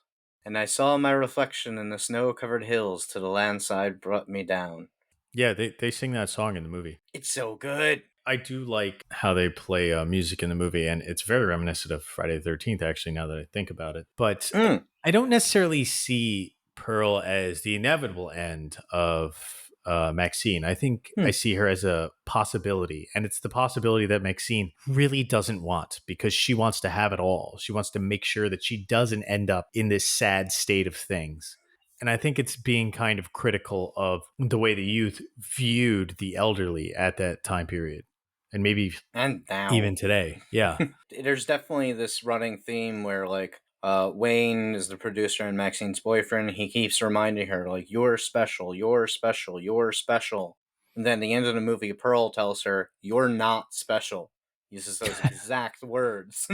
C: And I saw my reflection in the snow covered hills till the landside brought me down.
B: Yeah, they sing that song in the movie.
C: It's so good.
B: I do like how they play music in the movie, and it's very reminiscent of Friday the 13th, actually, now that I think about it. But
C: Mm,
B: I don't necessarily see Pearl as the inevitable end of Maxine. I think I
C: hmm.
B: see her as a possibility, and it's the possibility that Maxine really doesn't want because she wants to have it all. She wants to make sure that she doesn't end up in this sad state of things. And I think it's being kind of critical of the way the youth viewed the elderly at that time period and maybe
C: And now.
B: even today. Yeah.
C: There's definitely this running theme where like Wayne is the producer and Maxine's boyfriend. He keeps reminding her like you're special, you're special, you're special. And then at the end of the movie, Pearl tells her you're not special. Uses those exact words.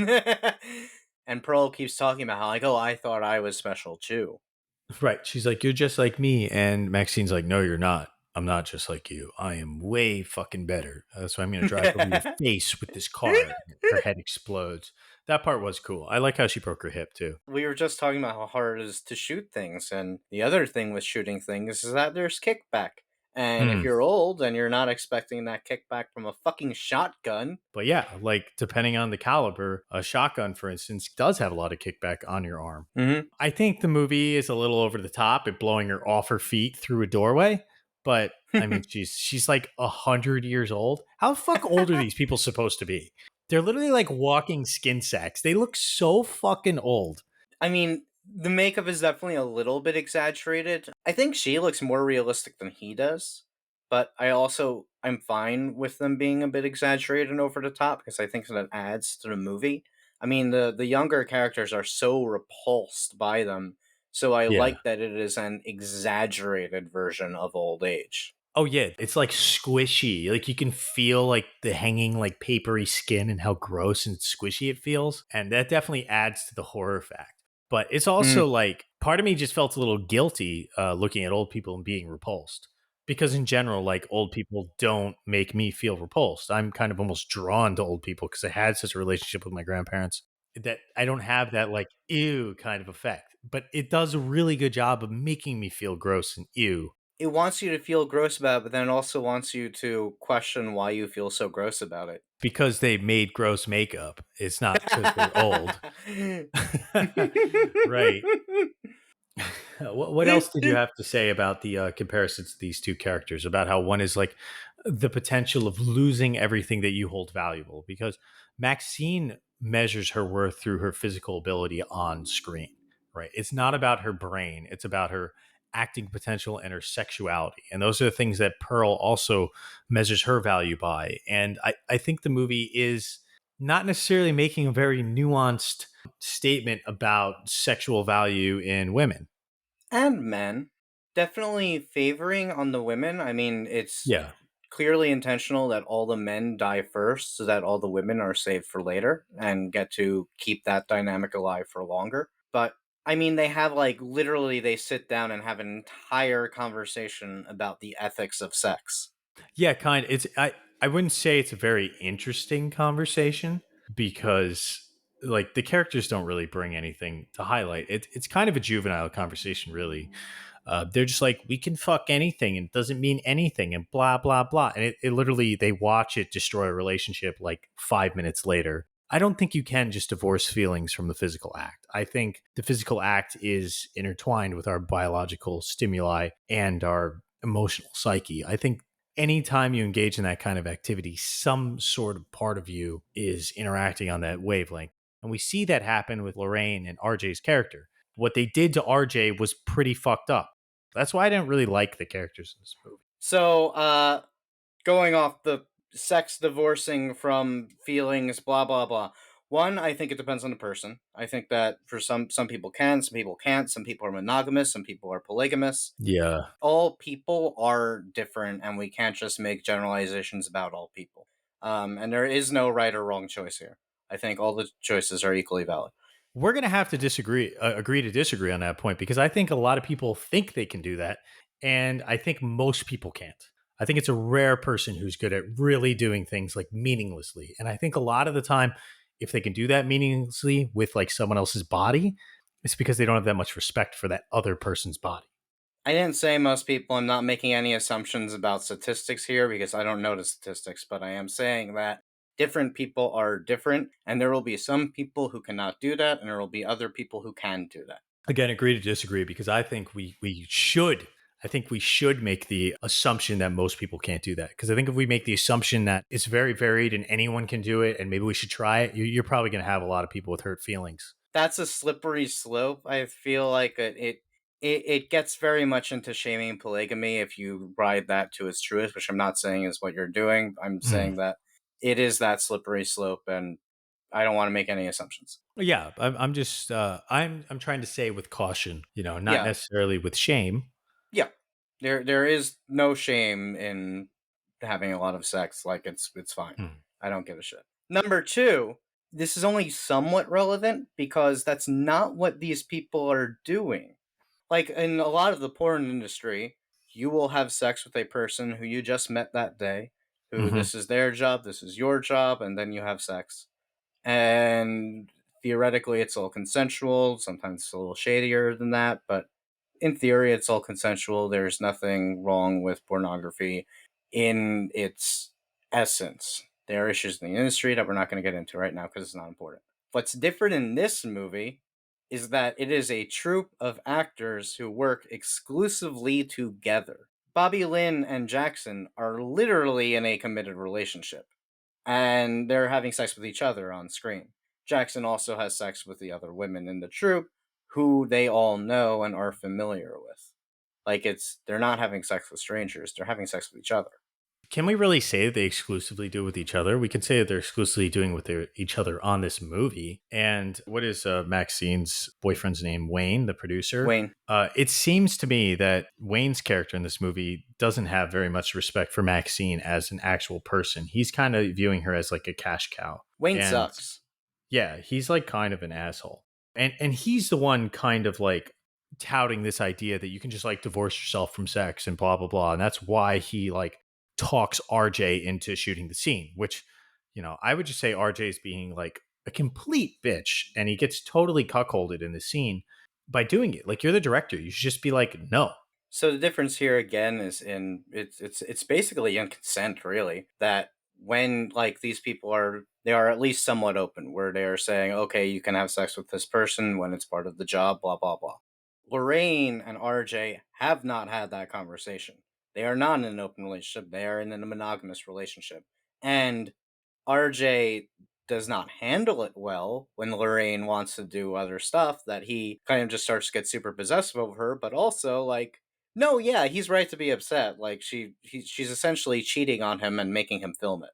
C: And Pearl keeps talking about how like oh I thought I was special too.
B: Right. She's like, "You're just like me." And Maxine's like, "No, you're not. I'm not just like you. I am way fucking better. So I'm going to drive over your face with this car." And her head explodes. That part was cool. I like how she broke her hip too.
C: We were just talking about how hard it is to shoot things, and the other thing with shooting things is that there's kickback. And if
B: Mm.
C: you're old and you're not expecting that kickback from a fucking shotgun,
B: But yeah, like depending on the caliber, a shotgun, for instance, does have a lot of kickback on your arm.
C: hmm
B: I think the movie is a little over the top at blowing her off her feet through a doorway, but I mean, she's like 100 years old. How the fuck old are these people supposed to be? They're literally like walking skin sacks. They look so fucking old.
C: I mean, the makeup is definitely a little bit exaggerated. I think she looks more realistic than he does, but I'm fine with them being a bit exaggerated and over the top because I think that adds to the movie. I mean, the younger characters are so repulsed by them, so I
B: Yeah.
C: like that it is an exaggerated version of old age.
B: Oh yeah, it's like squishy. Like you can feel like the hanging like papery skin and how gross and squishy it feels, and that definitely adds to the horror fact. But it's also
C: Mm.
B: like part of me just felt a little guilty looking at old people and being repulsed because in general, like old people don't make me feel repulsed. I'm kind of almost drawn to old people because I had such a relationship with my grandparents that I don't have that like ew kind of effect. But it does a really good job of making me feel gross and ew
C: It wants you to feel gross about it, but then it also wants you to question why you feel so gross about it.
B: because they made gross makeup. It's not because they're old. Right. What else did you have to say about the comparisons to these two characters? About how one is like the potential of losing everything that you hold valuable? Because Maxine measures her worth through her physical ability on screen, right? It's not about her brain, it's about her acting potential and her sexuality. And those are the things that Pearl also measures her value by. And I think the movie is not necessarily making a very nuanced statement about sexual value in women.
C: And men. Definitely favoring on the women. I mean, it's
B: Yeah.
C: clearly intentional that all the men die first so that all the women are saved for later and get to keep that dynamic alive for longer. But I mean, they have like literally they sit down and have an entire conversation about the ethics of sex.
B: Yeah, kind. It's I wouldn't say it's a very interesting conversation because like the characters don't really bring anything to highlight. It's kind of a juvenile conversation, really. They're just like we can fuck anything and it doesn't mean anything and blah blah blah. And it literally they watch it destroy a relationship like 5 minutes later. I don't think you can just divorce feelings from the physical act. I think the physical act is intertwined with our biological stimuli and our emotional psyche. I think anytime you engage in that kind of activity, some sort of part of you is interacting on that wavelength. And we see that happen with Lorraine and RJ's character. What they did to RJ was pretty fucked up. That's why I didn't really like the characters in this movie.
C: So, going off the sex divorcing from feelings, blah blah blah. One, I think it depends on the person. I think that for some people can, some people can't. Some people are monogamous, some people are polygamous.
B: Yeah.
C: All people are different, and we can't just make generalizations about all people. And there is no right or wrong choice here. I think all the choices are equally valid.
B: We're going to have to agree to disagree on that point because I think a lot of people think they can do that. And I think most people can't. I think it's a rare person who's good at really doing things like meaninglessly. And I think a lot of the time, if they can do that meaninglessly with like someone else's body, it's because they don't have that much respect for that other person's body.
C: I didn't say most people. I'm not making any assumptions about statistics here because I don't know the statistics, but I am saying that different people are different, and there will be some people who cannot do that, and there will be other people who can do that.
B: Again, agree to disagree because I think we should. I think we should make the assumption that most people can't do that. Because I think if we make the assumption that it's very varied and anyone can do it and maybe we should try it, you're probably going to have a lot of people with hurt feelings.
C: That's a slippery slope. I feel like it gets very much into shaming polygamy if you ride that to its truest, which I'm not saying is what you're doing. I'm
B: Mm.
C: saying that it is that slippery slope, and I don't want to make any assumptions.
B: Yeah, I'm just I'm trying to say with caution, not
C: Yeah,
B: necessarily with shame.
C: yeah. There is no shame in having a lot of sex. Like it's fine.
B: Mm.
C: I don't give a shit. Number two, this is only somewhat relevant because that's not what these people are doing. Like in a lot of the porn industry, you will have sex with a person who you just met that day, who
B: Hmm.
C: this is their job, this is your job, and then you have sex. And theoretically, it's all consensual. Sometimes it's a little shadier than that, but in theory, it's all consensual. There's nothing wrong with pornography in its essence. There are issues in the industry that we're not going to get into right now because it's not important. What's different in this movie is that it is a troupe of actors who work exclusively together. Bobby Lynn and Jackson are literally in a committed relationship, and they're having sex with each other on screen. Jackson also has sex with the other women in the troupe who they all know and are familiar with. Like they're not having sex with strangers, they're having sex with each other.
B: Can we really say that they exclusively do it with each other? We can say that they're exclusively doing with each other on this movie. And what is Maxine's boyfriend's name? Wayne, the producer.
C: Wayne.
B: It seems to me that Wayne's character in this movie doesn't have very much respect for Maxine as an actual person. He's kind of viewing her as like a cash cow.
C: Wayne
B: And
C: sucks.
B: yeah, he's like kind of an asshole. And he's the one kind of like touting this idea that you can just like divorce yourself from sex and blah blah blah. And that's why he like talks RJ into shooting the scene, which, I would just say RJ is being like a complete bitch and he gets totally cuckolded in the scene by doing it. Like you're the director. You should just be like, no.
C: So the difference here again is in it's basically in consent really, that when like these people are, they are at least somewhat open where they are saying, okay, you can have sex with this person when it's part of the job, blah blah blah. Lorraine and RJ have not had that conversation. They are not in an open relationship. They are in a monogamous relationship. And RJ does not handle it well when Lorraine wants to do other stuff, that he kind of just starts to get super possessive over her, but also like, no, yeah, he's right to be upset. Like she's essentially cheating on him and making him film it.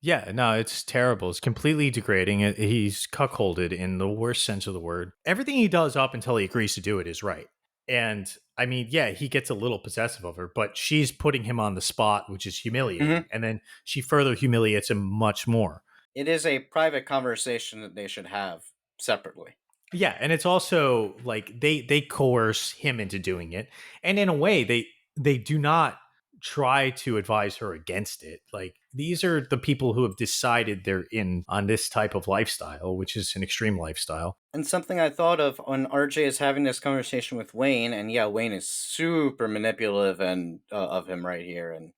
B: Yeah, no, it's terrible. It's completely degrading. He's cuckolded in the worst sense of the word. Everything he does up until he agrees to do it is right. And I mean, yeah, he gets a little possessive of her, but she's putting him on the spot, which is humiliating.
C: Hmm.
B: And then she further humiliates him much more.
C: It is a private conversation that they should have separately.
B: Yeah, and it's also like they coerce him into doing it. And in a way, they do not try to advise her against it. Like these are the people who have decided they're in on this type of lifestyle, which is an extreme lifestyle.
C: And something I thought of when RJ is having this conversation with Wayne, and yeah, Wayne is super manipulative and of him right here, and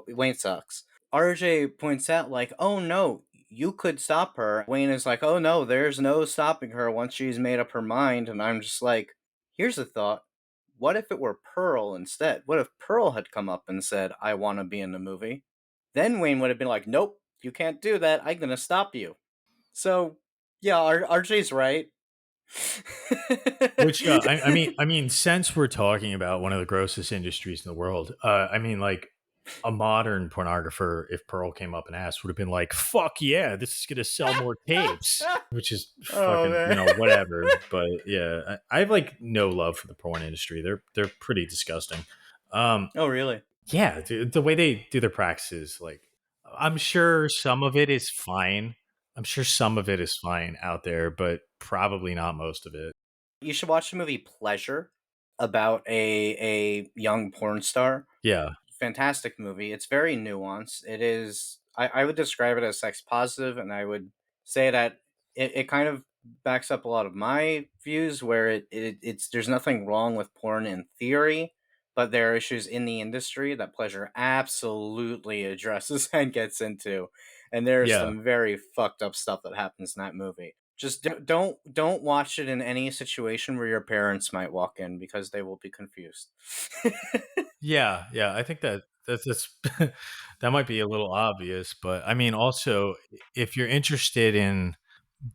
C: Wayne sucks. RJ points out like, "Oh no, you could stop her." Wayne is like, "Oh no, there's no stopping her once she's made up her mind." And I'm just like, "Here's a thought: what if it were Pearl instead? What if Pearl had come up and said, 'I want to be in the movie'?" Then Wayne would have been like, "Nope, you can't do that. I'm gonna stop you." So yeah, RJ's right.
B: Which I mean, since we're talking about one of the grossest industries in the world, I mean, like a modern pornographer, if Pearl came up and asked, would have been like, "Fuck yeah, this is gonna sell more tapes," which is
C: Oh
B: fucking,
C: man.
B: whatever. But yeah, I have like no love for the porn industry. They're pretty disgusting.
C: Oh really?
B: Yeah, the way they do their practices, like I'm sure some of it is fine. I'm sure some of it is fine out there, but probably not most of it.
C: You should watch the movie Pleasure about a young porn star.
B: Yeah.
C: Fantastic movie. It's very nuanced. It is. I would describe it as sex positive, and I would say that it kind of backs up a lot of my views. Where it's there's nothing wrong with porn in theory, but there are issues in the industry that Pleasure absolutely addresses and gets into, and there's
B: Yeah.
C: some very fucked up stuff that happens in that movie. Just don't watch it in any situation where your parents might walk in because they will be confused.
B: Yeah, yeah, I think that's that might be a little obvious, but I mean, also, if you're interested in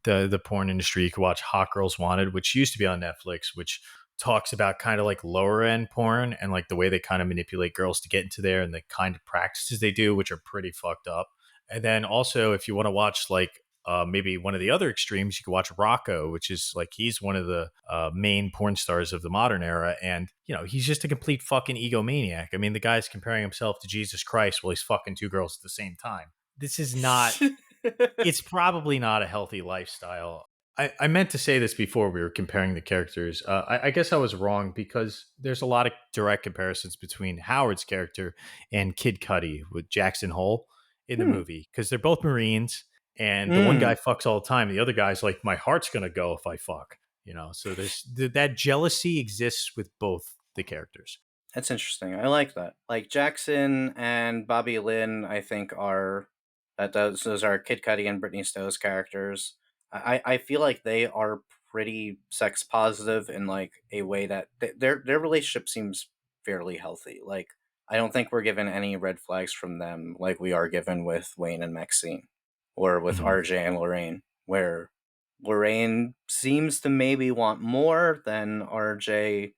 B: the porn industry, you could watch Hot Girls Wanted, which used to be on Netflix, which talks about kind of like lower end porn and like the way they kind of manipulate girls to get into there and the kind of practices they do, which are pretty fucked up. And then also, if you want to watch like maybe one of the other extremes, you could watch Rocco, which is like he's one of the main porn stars of the modern era, and he's just a complete fucking egomaniac. I mean, the guy's comparing himself to Jesus Christ while he's fucking two girls at the same time. This is not. It's probably not a healthy lifestyle. I meant to say this before we were comparing the characters. I guess I was wrong because there's a lot of direct comparisons between Howard's character and Kid Cudi with Jackson Hole in the
C: Hmm.
B: movie because they're both Marines, and the one guy
C: Mm,
B: fucks all the time. The other guy's like, my heart's gonna go if I fuck. So there's that jealousy exists with both the characters.
C: that's interesting. I like that. Like Jackson and Bobby Lynn, I think are that those are Kid Cudi and Brittany Stowe's characters. I feel like they are pretty sex positive in like a way that their relationship seems fairly healthy. Like I don't think we're given any red flags from them like we are given with Wayne and Maxine or with
B: Mhm.
C: RJ and Lorraine, where Lorraine seems to maybe want more than RJ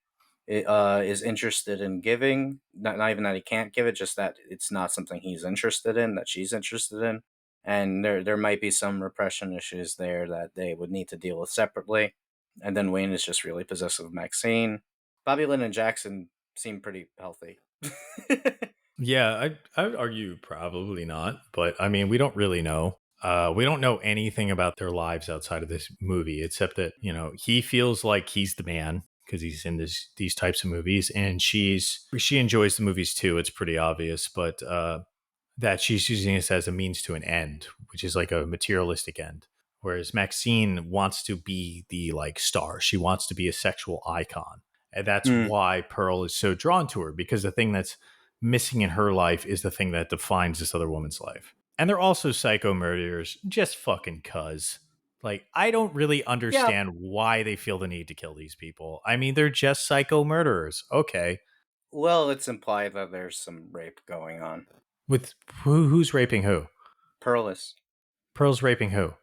C: is interested in giving. Not even that he can't give it, just that it's not something he's interested in, that she's interested in. And there might be some repression issues there that they would need to deal with separately. And then Wayne is just really possessive of Maxine. Bobby Lynn and Jackson seem pretty healthy.
B: Yeah, I'd argue probably not, but I mean, we don't really know. We don't know anything about their lives outside of this movie, except that he feels like he's the man because he's in these types of movies, and she enjoys the movies too. It's pretty obvious, but that she's using this as a means to an end, which is like a materialistic end. Whereas Maxine wants to be the like star. She wants to be a sexual icon. And that's
C: Hmm.
B: why Pearl is so drawn to her, because the thing that's missing in her life is the thing that defines this other woman's life. And they're also psycho murderers, just fucking cuz. Like, I don't really
C: Yeah.
B: understand why they feel the need to kill these people. I mean, they're just psycho murderers. Okay.
C: Well, it's implied that there's some rape going on.
B: With who's raping who?
C: Pearlist.
B: Pearl's raping who?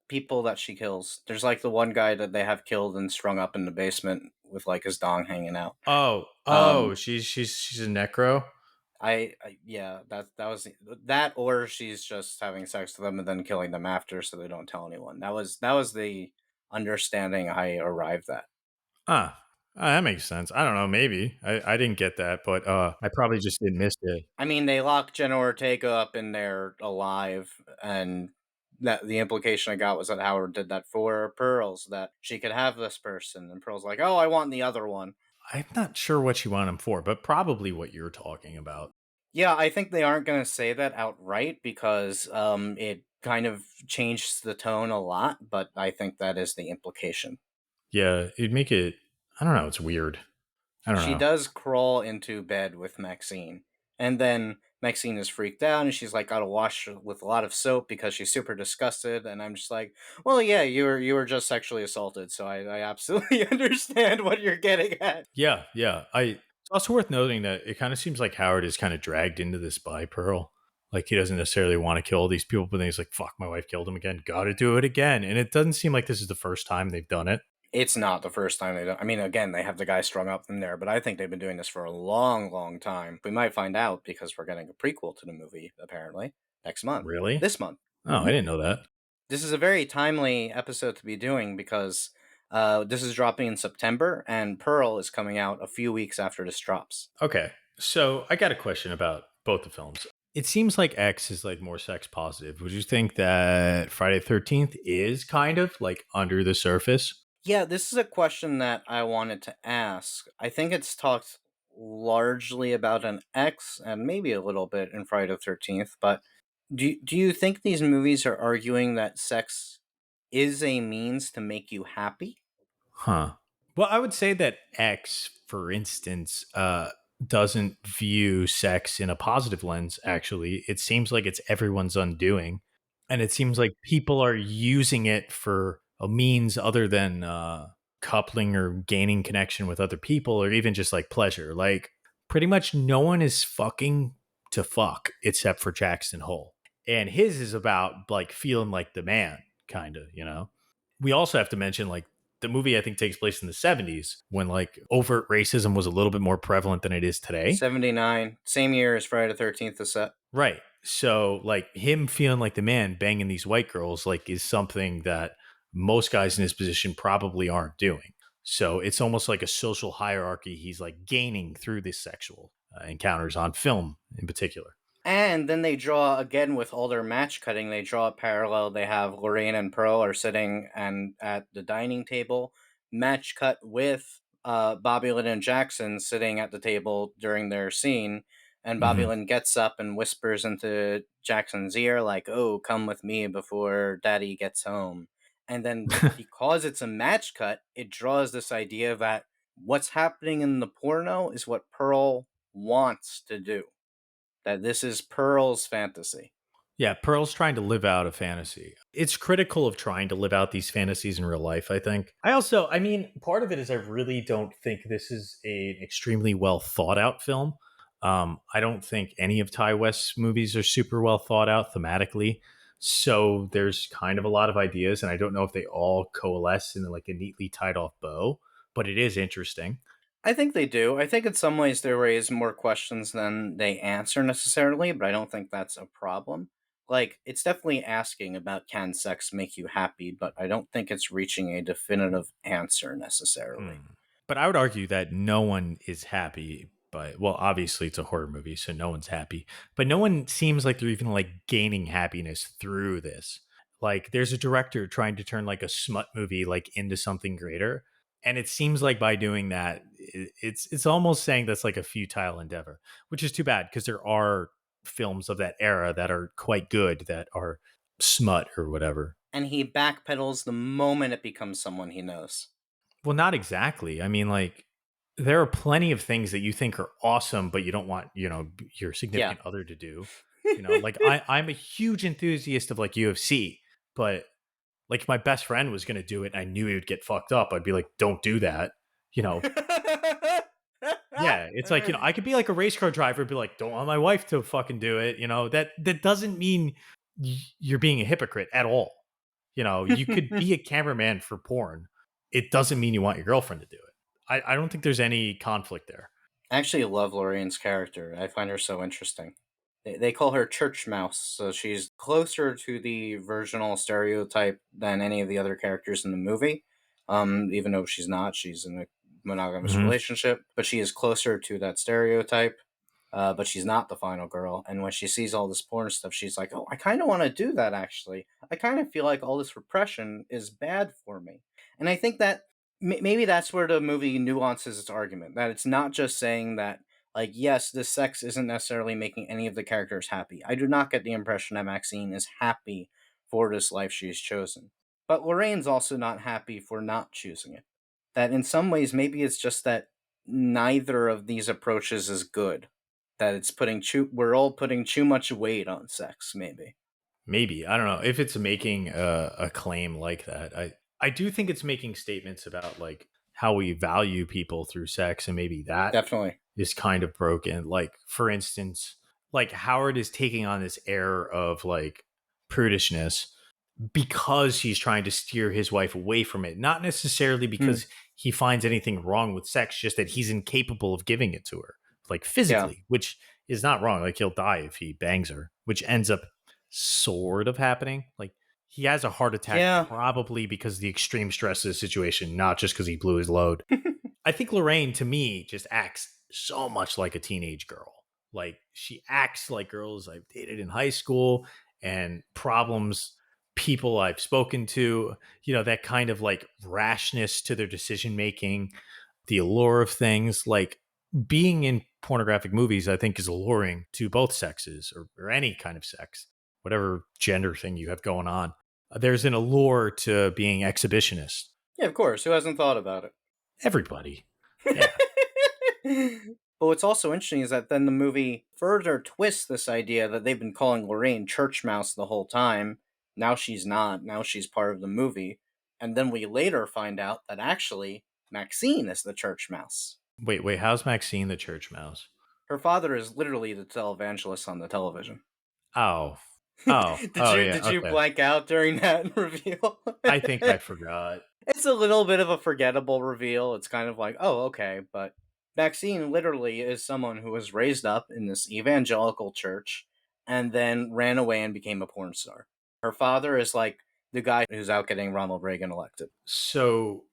C: People that she kills. There's like the one guy that they have killed and strung up in the basement with like his dong hanging out.
B: Oh,
C: Um,
B: she's a necro.
C: yeah, that was that, or she's just having sex with them and then killing them after, so they don't tell anyone. That was the understanding I arrived at.
B: Ah, that makes sense. I don't know. Maybe I didn't get that, but I probably just didn't miss it.
C: I mean, they lock Jenna Ortega up in there alive, and that the implication I got was that Howard did that for Pearls, that she could have this person, and Pearl's like, "Oh, I want the other one."
B: I'm not sure what you want him for, but probably what you're talking about.
C: Yeah, I think they aren't going to say that outright because it kind of changed the tone a lot, but I think that is the implication.
B: Yeah, it'd make it. I don't know. It's weird. I don't
C: She
B: know.
C: does crawl into bed with Maxine, and then Maxine is freaked out and she's like got to wash with a lot of soap because she's super disgusted. And I'm just like, well, yeah, you were just sexually assaulted, so I absolutely understand what you're getting at.
B: Yeah, yeah. It's also worth noting that it kind of seems like Howard is kind of dragged into this by Pearl. Like he doesn't necessarily want to kill all these people, but then he's like, "Fuck, my wife killed him again. Got to do it again." And it doesn't seem like this is the first time they've done it.
C: It's not the first time they don't. I mean, again, they have the guy strung up in there, but I think they've been doing this for a long, long time. We might find out because we're getting a prequel to the movie apparently next month,
B: Really?
C: this month.
B: Oh, I didn't know that.
C: This is a very timely episode to be doing because this is dropping in September, and Pearl is coming out a few weeks after this drops.
B: Okay. So I got a question about both the films. It seems like X is like more sex positive. Would you think that Friday the 13th is kind of like under the surface?
C: Yeah, this is a question that I wanted to ask. I think it's talked largely about an X and maybe a little bit in Friday the 13th, but do you think these movies are arguing that sex is a means to make you happy?
B: Huh. Well, I would say that X, for instance, doesn't view sex in a positive lens, actually. It seems like it's everyone's undoing. And it seems like people are using it for a means other than coupling or gaining connection with other people or even just like pleasure. Like, pretty much no one is fucking to fuck except for Jackson Hole. And his is about like feeling like the man, kind of, you know? We also have to mention like the movie I think takes place in the 70s when like overt racism was a little bit more prevalent than it is today.
C: 79, same year as Friday the 13th is set.
B: Right. So like him feeling like the man banging these white girls like is something that most guys in his position probably aren't doing. So it's almost like a social hierarchy he's like gaining through these sexual encounters on film in particular.
C: And then they draw again with all their match cutting. They draw a parallel. They have Lorraine and Pearl are sitting and at the dining table. Match cut with Bobby Lynn and Jackson sitting at the table during their scene. And Bobby
B: Hmm.
C: Lynn gets up and whispers into Jackson's ear, like, "Oh, come with me before Daddy gets home." And then because it's a match cut, it draws this idea that what's happening in the porno is what Pearl wants to do, that this is Pearl's fantasy.
B: Yeah, Pearl's trying to live out a fantasy. It's critical of trying to live out these fantasies in real life, I think. I mean, part of it is I really don't think this is an extremely well thought out film. I don't think any of Ty West's movies are super well thought out thematically. So there's kind of a lot of ideas, and I don't know if they all coalesce in like a neatly tied off bow, but it is interesting.
C: I think they do. I think in some ways they raise more questions than they answer necessarily, but I don't think that's a problem. Like, it's definitely asking about can sex make you happy, but I don't think it's reaching a definitive answer necessarily.
B: Hmm. But I would argue that no one is happy. But well, obviously it's a horror movie, so no one's happy. But no one seems like they're even like gaining happiness through this. Like there's a director trying to turn like a smut movie like into something greater, and it seems like by doing that, it's almost saying that's like a futile endeavor, which is too bad because there are films of that era that are quite good that are smut or whatever.
C: And he backpedals the moment it becomes someone he knows.
B: Well, not exactly. I mean, like, there are plenty of things that you think are awesome, but you don't want, your
C: Yeah.
B: significant other to do. Like I'm a huge enthusiast of like UFC, but like if my best friend was going to do it and I knew he would get fucked up, I'd be like, don't do that. You know, yeah, it's like, I could be like a race car driver, and be like, don't want my wife to fucking do it. That doesn't mean you're being a hypocrite at all. You could be a cameraman for porn. It doesn't mean you want your girlfriend to do it. I don't think there's any conflict there.
C: I actually love Lorraine's character. I find her so interesting. They call her Church Mouse, so she's closer to the virginal stereotype than any of the other characters in the movie. Even though she's not, she's in a monogamous
B: Hmm.
C: relationship, but she is closer to that stereotype. But she's not the final girl. And when she sees all this porn stuff, she's like, "Oh, I kind of want to do that. Actually, I kind of feel like all this repression is bad for me." And I think that maybe that's where the movie nuances its argument, that it's not just saying that, like, yes, this sex isn't necessarily making any of the characters happy. I do not get the impression that Maxine is happy for this life she's chosen, but Lorraine's also not happy for not choosing it. That in some ways maybe it's just that neither of these approaches is good, that it's putting we're all putting too much weight on sex, maybe.
B: Maybe I don't know if it's making a claim like that. I do think it's making statements about like how we value people through sex, and maybe that
C: Definitely.
B: is kind of broken. Like for instance, like Howard is taking on this air of like prudishness because he's trying to steer his wife away from it, not necessarily
C: Hmm.
B: because he finds anything wrong with sex, just that he's incapable of giving it to her, like
C: Yeah.
B: physically, which is not wrong. Like he'll die if he bangs her, which ends up sort of happening. Like he has a heart attack
C: Yeah.
B: probably because of the extreme stress of the situation, not just because he blew his load. I think Lorraine, to me, just acts so much like a teenage girl. Like she acts like girls I've dated in high school and problems people I've spoken to, that kind of like rashness to their decision making, the allure of things. Like being in pornographic movies, I think is alluring to both sexes or any kind of sex, whatever gender thing you have going on. There's an allure to being exhibitionist.
C: Yeah, of course. Who hasn't thought about
B: Everybody.
C: it?
B: Yeah.
C: But what's also interesting is that then the movie further twists this idea that they've been calling Lorraine Church Mouse the whole time. Now she's not. Now she's part of the movie. And then we later find out that actually Maxine is the Church Mouse.
B: Wait, how's Maxine the church mouse?
C: Her father is literally the televangelist on the television.
B: Oh.
C: did you
B: Yeah,
C: did you
B: okay.
C: blank out during that reveal?
B: I think I forgot.
C: It's a little bit of a forgettable reveal. It's kind of like, oh, okay, but Maxine literally is someone who was raised up in this evangelical church and then ran away and became a porn star. Her father is like the guy who's out getting Ronald Reagan elected.
B: So,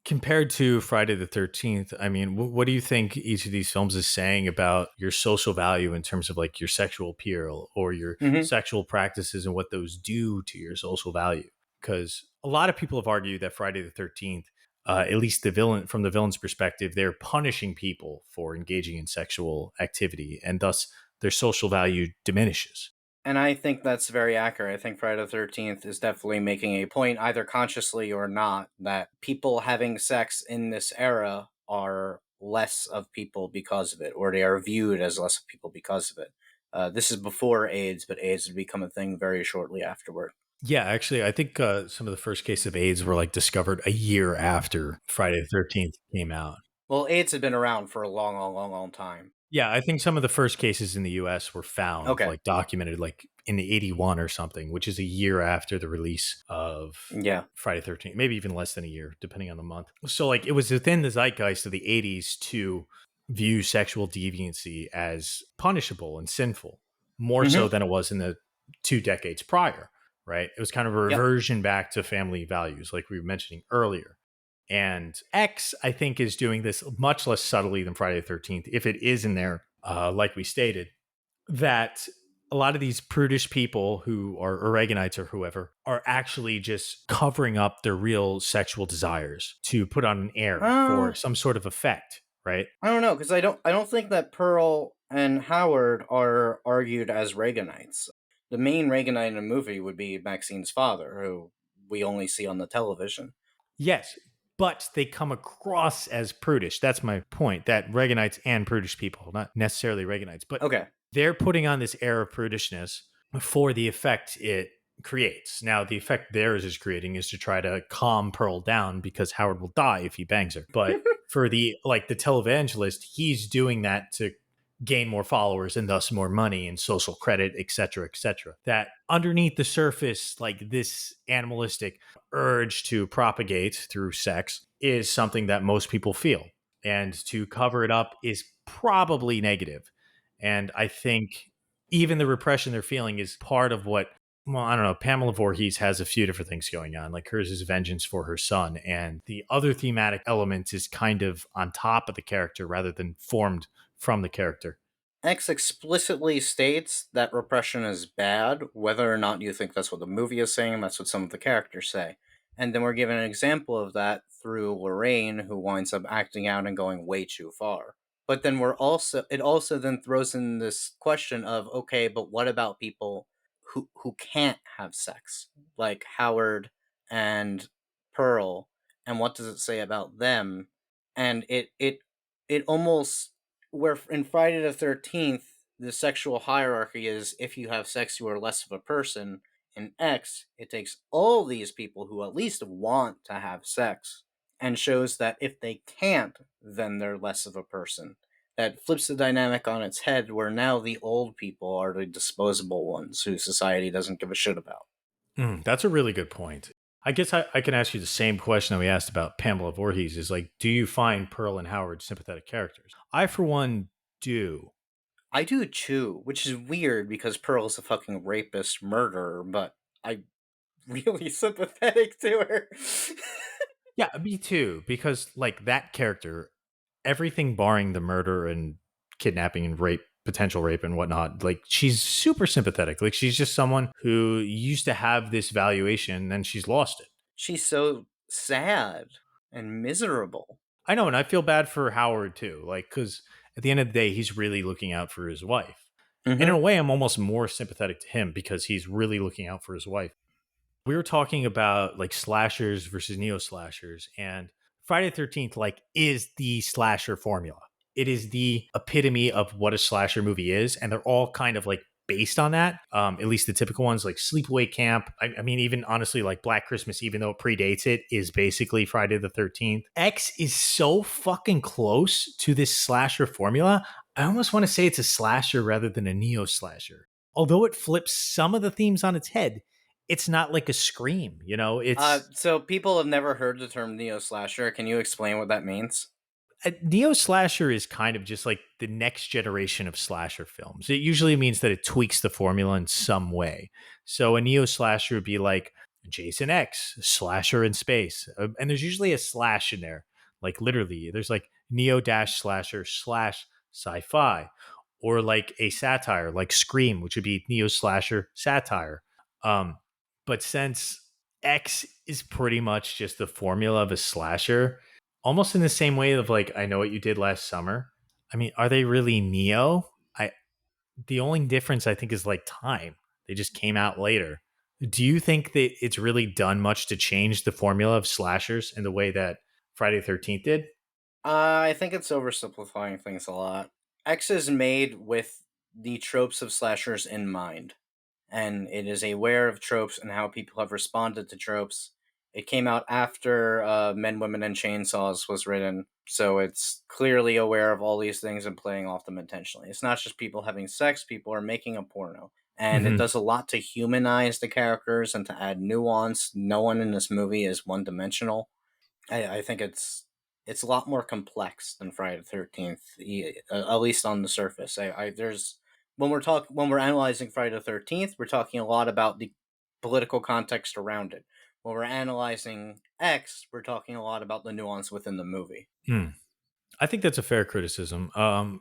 B: compared to Friday the 13th, I mean, what do you think each of these films is saying about your social value in terms of like your sexual appeal or your
C: Hmm.
B: sexual practices and what those do to your social value? Because a lot of people have argued that Friday the 13th, at least from the villain's perspective, they're punishing people for engaging in sexual activity, and thus their social value diminishes.
C: And I think that's very accurate. I think Friday the 13th is definitely making a point, either consciously or not, that people having sex in this era are less of people because of it, or they are viewed as less of people because of it. This is before AIDS, but AIDS would become a thing very shortly afterward.
B: Yeah, actually, I think some of the first cases of AIDS were like discovered a year after Friday the 13th came out.
C: Well, AIDS had been around for a long, long, long, long time.
B: Yeah, I think some of the first cases in the US were found,
C: Okay.
B: like documented, like in the 81 or something, which is a year after the release of
C: Yeah.
B: Friday the 13th, maybe even less than a year, depending on the month. So, like, it was within the zeitgeist of the 80s to view sexual deviancy as punishable and sinful, more so
C: Hmm.
B: than it was in the 2 decades prior, right? It was kind of a
C: Yep.
B: reversion back to family values, like we were mentioning earlier. And X, I think, is doing this much less subtly than Friday the 13th, if it is in there, like we stated, that a lot of these prudish people who are Reaganites or whoever are actually just covering up their real sexual desires to put on an air
C: Uh,
B: for some sort of effect, right?
C: I don't know, because I don't think that Pearl and Howard are argued as Reaganites. The main Reaganite in the movie would be Maxine's father, who we only see on the television.
B: Yes, but they come across as prudish. That's my point, that Reaganites and prudish people, not necessarily Reaganites, but
C: Okay.
B: they're putting on this air of prudishness for the effect it creates. Now, the effect theirs is creating is to try to calm Pearl down because Howard will die if he bangs her. But for the televangelist, he's doing that to gain more followers and thus more money and social credit, et cetera, et cetera. That underneath the surface, like this animalistic urge to propagate through sex is something that most people feel. And to cover it up is probably negative. And I think even the repression they're feeling is part of what, well, I don't know. Pamela Voorhees has a few different things going on. Like hers is vengeance for her son. And the other thematic element is kind of on top of the character rather than formed from the character.
C: X explicitly states that repression is bad, whether or not you think that's what the movie is saying, that's what some of the characters say. And then we're given an example of that through Lorraine, who winds up acting out and going way too far. But then it also then throws in this question of, okay, but what about people who can't have sex? Like Howard and Pearl, and what does it say about them? And it almost, where in Friday the 13th, the sexual hierarchy is if you have sex, you are less of a person. In X, it takes all these people who at least want to have sex and shows that if they can't, then they're less of a person. That flips the dynamic on its head, where now the old people are the disposable ones who society doesn't give a shit about.
B: That's a really good point. I guess I can ask you the same question that we asked about Pamela Voorhees is like, do you find Pearl and Howard sympathetic characters? I, for one, do.
C: I do too, which is weird because Pearl's a fucking rapist murderer, but I really sympathetic to her.
B: Yeah, me too. Because like that character, everything barring the murder and kidnapping and rape potential rape and whatnot. Like, she's super sympathetic. Like, she's just someone who used to have this valuation, and then she's lost it.
C: She's so sad and miserable.
B: I know, and I feel bad for Howard too. Like, because at the end of the day, he's really looking out for his wife. And in
C: Hmm.
B: a way, I'm almost more sympathetic to him because he's really looking out for his wife. We were talking about like slashers versus neo slashers, and Friday the 13th like is the slasher formula. It is the epitome of what a slasher movie is, and they're all kind of like based on that. At least the typical ones like Sleepaway Camp. I mean, even honestly, like Black Christmas, even though it predates it, is basically Friday the 13th. X is so fucking close to this slasher formula. I almost want to say it's a slasher rather than a neo slasher. Although it flips some of the themes on its head, it's not like a Scream, you know? It's
C: So people have never heard the term neo slasher. Can you explain what that means?
B: a neo slasher is kind of just like the next generation of slasher films. It usually means that it tweaks the formula in some way. So a neo slasher would be like Jason X, slasher in space. And there's usually a slash in there. Like literally, there's like neo dash slasher slash sci fi, or like a satire like Scream, which would be neo slasher satire. Um, but since X is pretty much just the formula of a slasher, almost in the same way of like I know what you did last summer. I mean, are they really neo? I The only difference I think is like time. They just came out later. Do you think that it's really done much to change the formula of slashers in the way that Friday the 13th did?
C: I think it's oversimplifying things a lot. X is made with the tropes of slashers in mind, and it is aware of tropes and how people have responded to tropes. It came out after Men, Women, and Chainsaws was written, so it's clearly aware of all these things and playing off them intentionally. It's not just people having sex, people are making a porno. And it
B: Hmm.
C: does a lot to humanize the characters and to add nuance. No one in this movie is one dimensional. I think it's a lot more complex than Friday the 13th, at least on the surface. There's when we're analyzing Friday the 13th, we're talking a lot about the political context around it. When we're analyzing X, we're talking a lot about the nuance within the movie.
B: I think that's a fair criticism,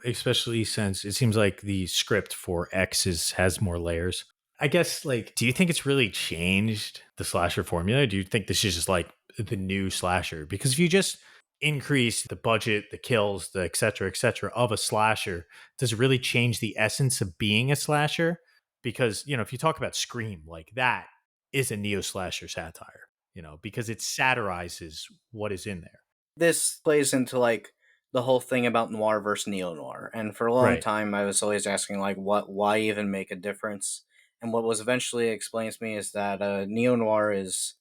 B: especially since it seems like the script for X has more layers. I guess, like, do you think it's really changed the slasher formula? Do you think this is just like the new slasher? Because if you just increase the budget, the kills, the et cetera of a slasher, does it really change the essence of being a slasher? Because, you know, if you talk about Scream, like that is a neo slasher satire, you know, because it satirizes what is in there.
C: This plays into like the whole thing about noir versus neo noir. And for a long
B: Right.
C: time, I was always asking like, why even make a difference? And what was eventually explained to me is that neo noir is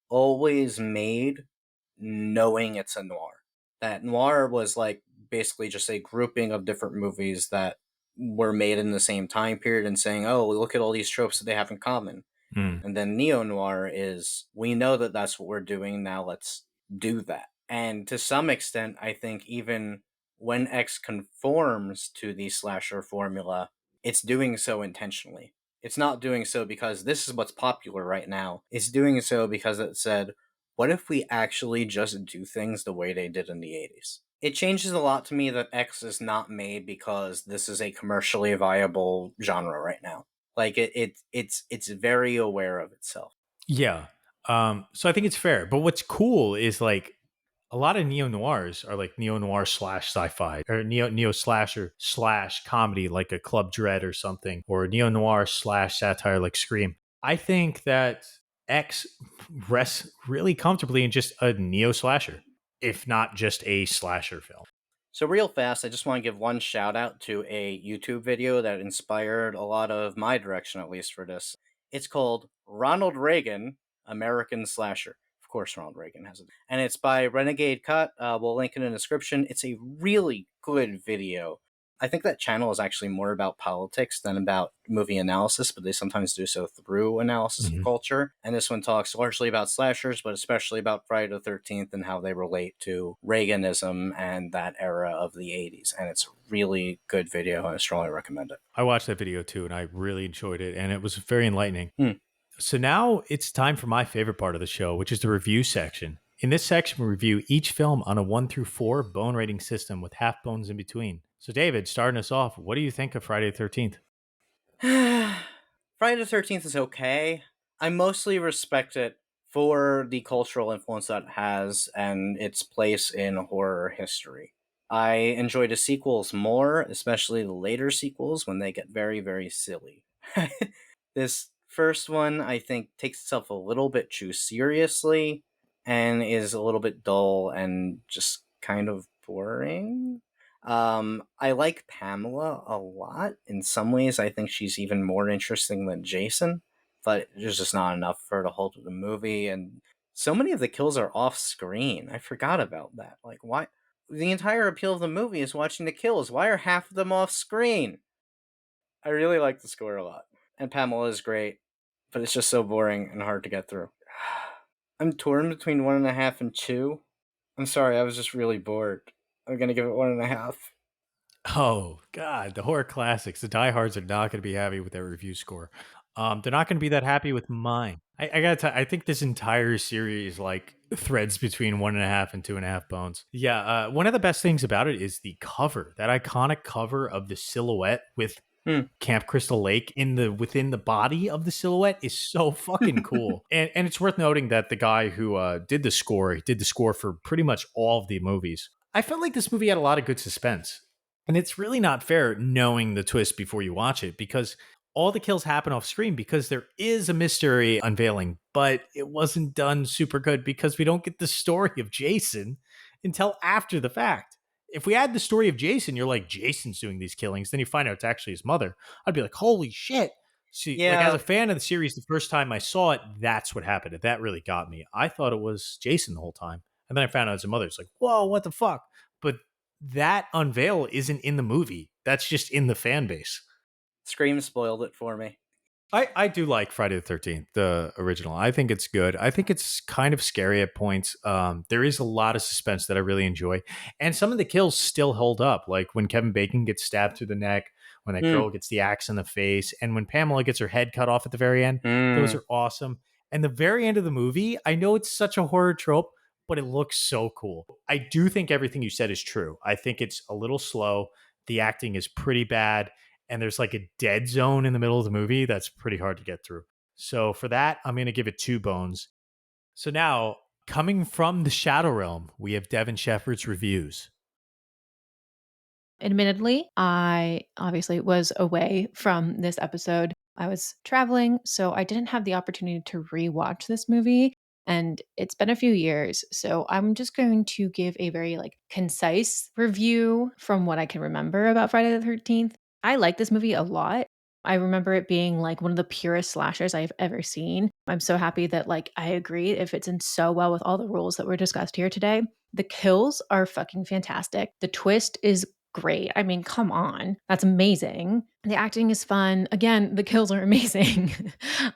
C: always made knowing it's a noir. That noir was like basically just a grouping of different movies that were made in the same time period and saying, oh, look at all these tropes that they have in common.
B: Mm.
C: And then neo noir is we know that that's what we're doing. Now let's do that. And to some extent, I think even when X conforms to the slasher formula, it's doing so intentionally. It's not doing so because this is what's popular right now. It's doing so because it said, what if we actually just do things the way they did in the 80s? It changes a lot to me that X is not made because this is a commercially viable genre right now. Like it's very aware of itself.
B: Yeah. So I think it's fair. But what's cool is like a lot of neo noirs are like neo noir slash sci-fi, or neo slasher slash comedy like a Club Dread or something, or neo noir slash satire like Scream. I think that X rests really comfortably in just a neo slasher, if not just a slasher film.
C: So real fast, I just want to give one shout out to a YouTube video that inspired a lot of my direction, at least for this. It's called Ronald Reagan, American Slasher. Of course, Ronald Reagan has it. And it's by Renegade Cut. We'll link it in the description. It's a really good video. I think that channel is actually more about politics than about movie analysis, but they sometimes do so through analysis of
B: Mhm.
C: culture. And this one talks largely about slashers, but especially about Friday the 13th and how they relate to Reaganism and that era of the 80s. And it's a really good video, and I strongly recommend it.
B: I watched that video too, and I really enjoyed it, and it was very enlightening.
C: Hmm.
B: So now it's time for my favorite part of the show, which is the review section. In this section, we review each film on a 1 through 4 bone rating system with half bones in between. So, David, starting us off, what do you think of Friday the 13th?
C: Friday the 13th is okay. I mostly respect it for the cultural influence that it has and its place in horror history. I enjoy the sequels more, especially the later sequels when they get very, very silly. This first one, I think, takes itself a little bit too seriously and is a little bit dull and just kind of boring. I like Pamela a lot. In some ways, I think she's even more interesting than Jason, but there's just not enough for her to hold the movie. And so many of the kills are off screen. I forgot about that. Like, why? The entire appeal of the movie is watching the kills. Why are half of them off screen? I really like the score a lot. And Pamela is great, but it's just so boring and hard to get through. I'm torn between 1.5 and 2. I'm sorry, I was just really bored. I'm gonna give it 1.5.
B: Oh God, the horror classics. The diehards are not going to be happy with their review score. They're not going to be that happy with mine. I gotta tell. I think this entire series like threads between 1.5 and 2.5 bones. Yeah. One of the best things about it is the cover. That iconic cover of the silhouette with
C: Hmm.
B: Camp Crystal Lake in the within the body of the silhouette is so fucking cool. And it's worth noting that the guy who did the score for pretty much all of the movies. I felt like this movie had a lot of good suspense. And it's really not fair knowing the twist before you watch it because all the kills happen off screen because there is a mystery unveiling, but it wasn't done super good because we don't get the story of Jason until after the fact. If we had the story of Jason, you're like, Jason's doing these killings, then you find out it's actually his mother. I'd be like, holy shit. See, like as
C: Yeah,
B: a fan of the series, the first time I saw it, that's what happened. And that really got me. I thought it was Jason the whole time. And then I found out it's a mother. It's like, whoa, what the fuck? But that unveil isn't in the movie. That's just in the fan base.
C: Scream spoiled it for me.
B: I do like Friday the 13th, the original. I think it's good. I think it's kind of scary at points. There is a lot of suspense that I really enjoy. And some of the kills still hold up. Like when Kevin Bacon gets stabbed through the neck, when that
C: Hmm.
B: girl gets the axe in the face, and when Pamela gets her head cut off at the very end. Those
C: Hmm.
B: are awesome. And the very end of the movie, I know it's such a horror trope, but it looks so cool. I do think everything you said is true. I think it's a little slow. The acting is pretty bad and there's like a dead zone in the middle of the movie that's pretty hard to get through. So for that, I'm going to give it 2 bones. So now, coming from the Shadow Realm, we have Devin Shepard's reviews.
A: Admittedly, I obviously was away from this episode. I was traveling, so I didn't have the opportunity to rewatch this movie. And it's been a few years. So I'm just going to give a very concise review from what I can remember about Friday the 13th. I like this movie a lot. I remember it being like one of the purest slashers I've ever seen. I'm so happy that I agree it fits in so well with all the rules that were discussed here today. The kills are fucking fantastic. The twist is great. I mean, come on. That's amazing. The acting is fun. Again, the kills are amazing.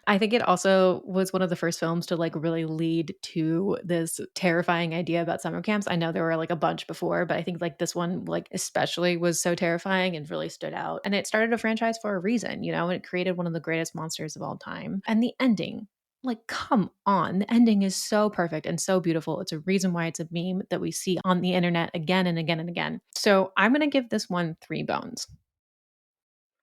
A: I think it also was one of the first films to really lead to this terrifying idea about summer camps. I know there were a bunch before, but I think this one especially was so terrifying and really stood out. And it started a franchise for a reason, and it created one of the greatest monsters of all time. And the ending, come on. The ending is so perfect and so beautiful. It's a reason why it's a meme that we see on the internet again and again and again. So I'm going to give this one 3 bones.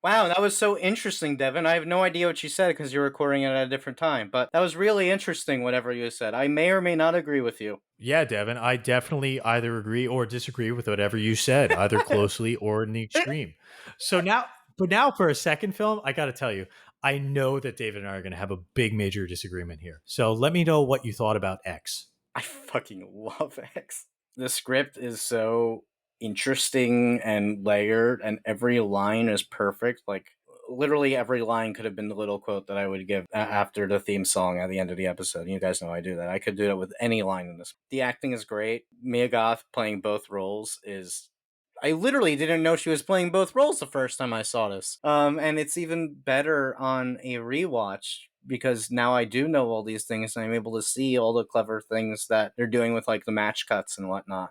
C: Wow, that was so interesting, Devin. I have no idea what you said because you're recording it at a different time, but that was really interesting, whatever you said. I may or may not agree with you.
B: Yeah, Devin, I definitely either agree or disagree with whatever you said, either closely or in the extreme. So now, but now for a second film, I got to tell you, I know that David and I are going to have a big major disagreement here. So let me know what you thought about X.
C: I fucking love X. The script is so interesting and layered, and every line is perfect. Like, literally every line could have been the little quote that I would give after the theme song at the end of the episode. You guys know I do that. I could do that with any line in this. The acting is great. Mia Goth playing both roles is. I literally didn't know she was playing both roles the first time I saw this. And it's even better on a rewatch because now I do know all these things and I'm able to see all the clever things that they're doing with the match cuts and whatnot.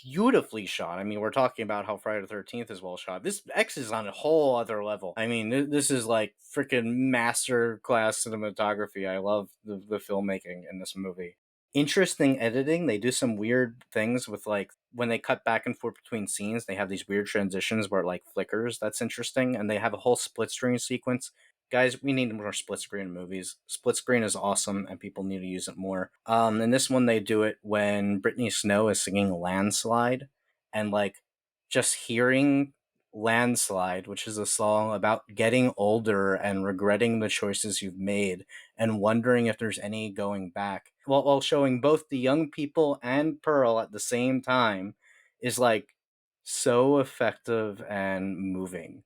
C: Beautifully shot. I mean, we're talking about how Friday the 13th is well shot. This X is on a whole other level. I mean, this is freaking master class cinematography. I love the filmmaking in this movie. interesting editing. They do some weird things with like when they cut back and forth between scenes, they have these weird transitions where it like flickers. That's interesting. And they have a whole split screen sequence. Guys, we need more split screen movies. Split screen is awesome and people need to use it more. In this one they do it when Brittany Snow is singing Landslide, and like just hearing Landslide, which is a song about getting older and regretting the choices you've made and wondering if there's any going back, while showing both the young people and Pearl at the same time, is like so effective and moving.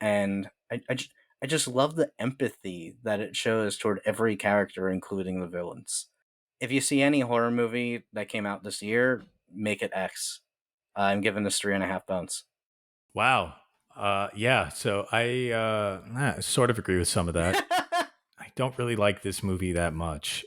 C: And I just love the empathy that it shows toward every character, including the villains. If you see any horror movie that came out this year, make it X. I'm giving this 3.5 bones.
B: Wow. Yeah. So I sort of agree with some of that. I don't really like this movie that much.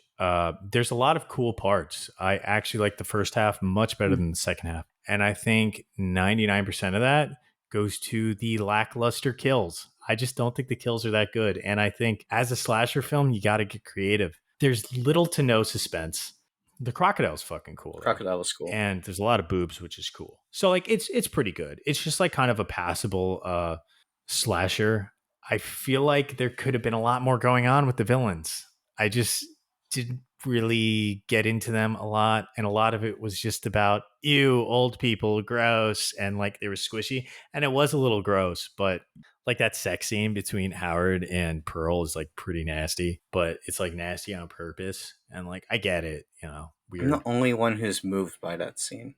B: There's a lot of cool parts. I actually like the first half much better than the second half. And I think 99% of that goes to the lackluster kills. I just don't think the kills are that good. And I think as a slasher film, you got to get creative. There's little to no suspense. The crocodile's fucking cool though.
C: Crocodile was cool.
B: And there's a lot of boobs, which is cool. So like it's pretty good. It's just like kind of a passable slasher. I feel like there could have been a lot more going on with the villains. I just didn't really get into them a lot. And a lot of it was just about, ew, old people, gross. And like they were squishy. And it was a little gross, but like that sex scene between Howard and Pearl is like pretty nasty, but it's like nasty on purpose. And like, I get it,
C: I'm the
B: weird.
C: only one who's moved by that scene.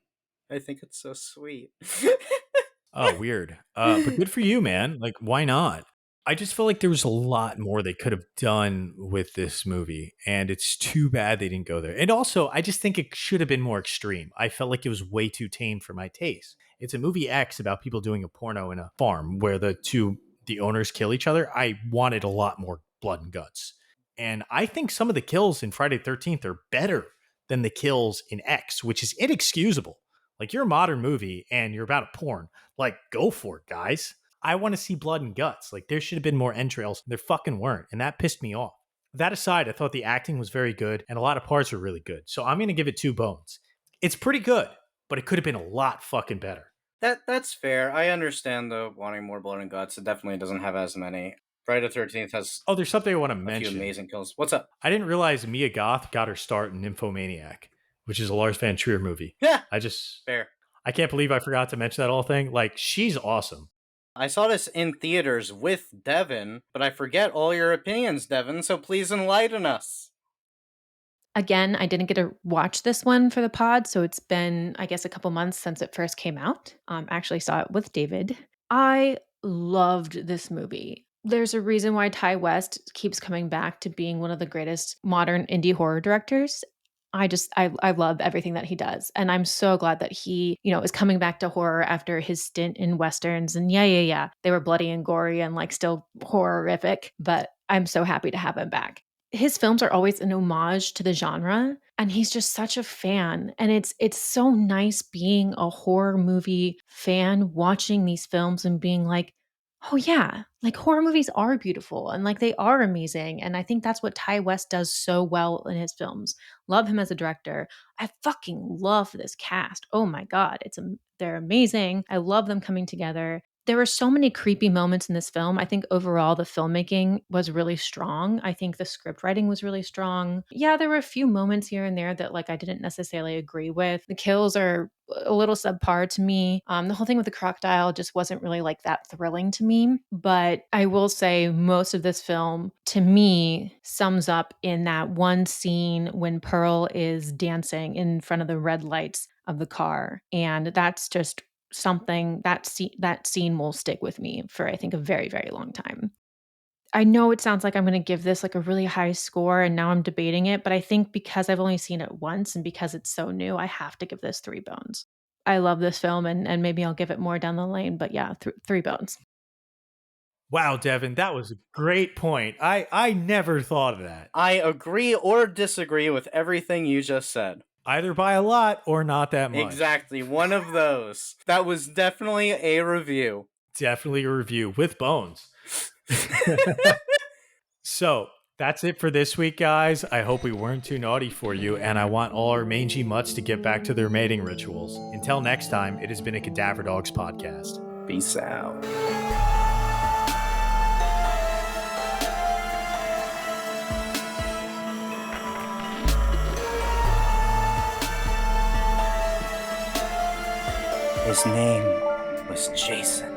C: I think it's so sweet.
B: Oh, weird. But good for you, man. Like, why not? I just feel like there was a lot more they could have done with this movie, and it's too bad they didn't go there. And also, I just think it should have been more extreme. I felt like it was way too tame for my taste. It's a movie X about people doing a porno in a farm where the owners kill each other. I wanted a lot more blood and guts. And I think some of the kills in Friday the 13th are better than the kills in X, which is inexcusable. Like, you're a modern movie and you're about a porn. Like, go for it, guys. I want to see blood and guts. Like, there should have been more entrails. There fucking weren't. And that pissed me off. That aside, I thought the acting was very good and a lot of parts were really good. So I'm going to give it 2 bones. It's pretty good, but it could have been a lot fucking better.
C: That's fair. I understand though wanting more blood and guts. It definitely doesn't have as many. Friday the 13th has
B: Oh, there's something I want to
C: a few
B: mention.
C: amazing kills. What's up?
B: I didn't realize Mia Goth got her start in Nymphomaniac, which is a Lars Van Trier movie.
C: Yeah,
B: I just,
C: fair.
B: I can't believe I forgot to mention that whole thing. Like, she's awesome.
C: I saw this in theaters with Devin, but I forget all your opinions, Devin, so please enlighten us.
A: Again, I didn't get to watch this one for the pod, so it's been, I guess, a couple months since it first came out. I actually saw it with David. I loved this movie. There's a reason why Ty West keeps coming back to being one of the greatest modern indie horror directors. I love everything that he does. And I'm so glad that he, is coming back to horror after his stint in westerns. And yeah. They were bloody and gory and like still horrific, but I'm so happy to have him back. His films are always an homage to the genre, and he's just such a fan. And it's so nice being a horror movie fan, watching these films and being like, oh yeah, like horror movies are beautiful and like they are amazing. And I think that's what Ty West does so well in his films. Love him as a director. I fucking love this cast. Oh my god, they're amazing. I love them coming together. There were so many creepy moments in this film. I think overall the filmmaking was really strong. I think the script writing was really strong. Yeah, there were a few moments here and there that like I didn't necessarily agree with. The kills are a little subpar to me. The whole thing with the crocodile just wasn't really like that thrilling to me. But I will say most of this film to me sums up in that one scene when Pearl is dancing in front of the red lights of the car. And that's just something that scene will stick with me for I think a very, very long time. I know it sounds like I'm going to give this like a really high score and now I'm debating it, but I think because I've only seen it once and because it's so new, I have to give this 3 bones. I love this film and maybe I'll give it more down the lane, but yeah, 3 bones.
B: Wow, Devin, that was a great point. I never thought of that.
C: I agree or disagree with everything you just said.
B: Either by a lot or not that much.
C: Exactly, one of those. That was definitely a review.
B: Definitely a review with bones. So, That's it for this week, guys. I hope we weren't too naughty for you, and I want all our mangy mutts to get back to their mating rituals. Until next time, it has been a Cadaver Dogs podcast.
C: Peace out. His name was Jason.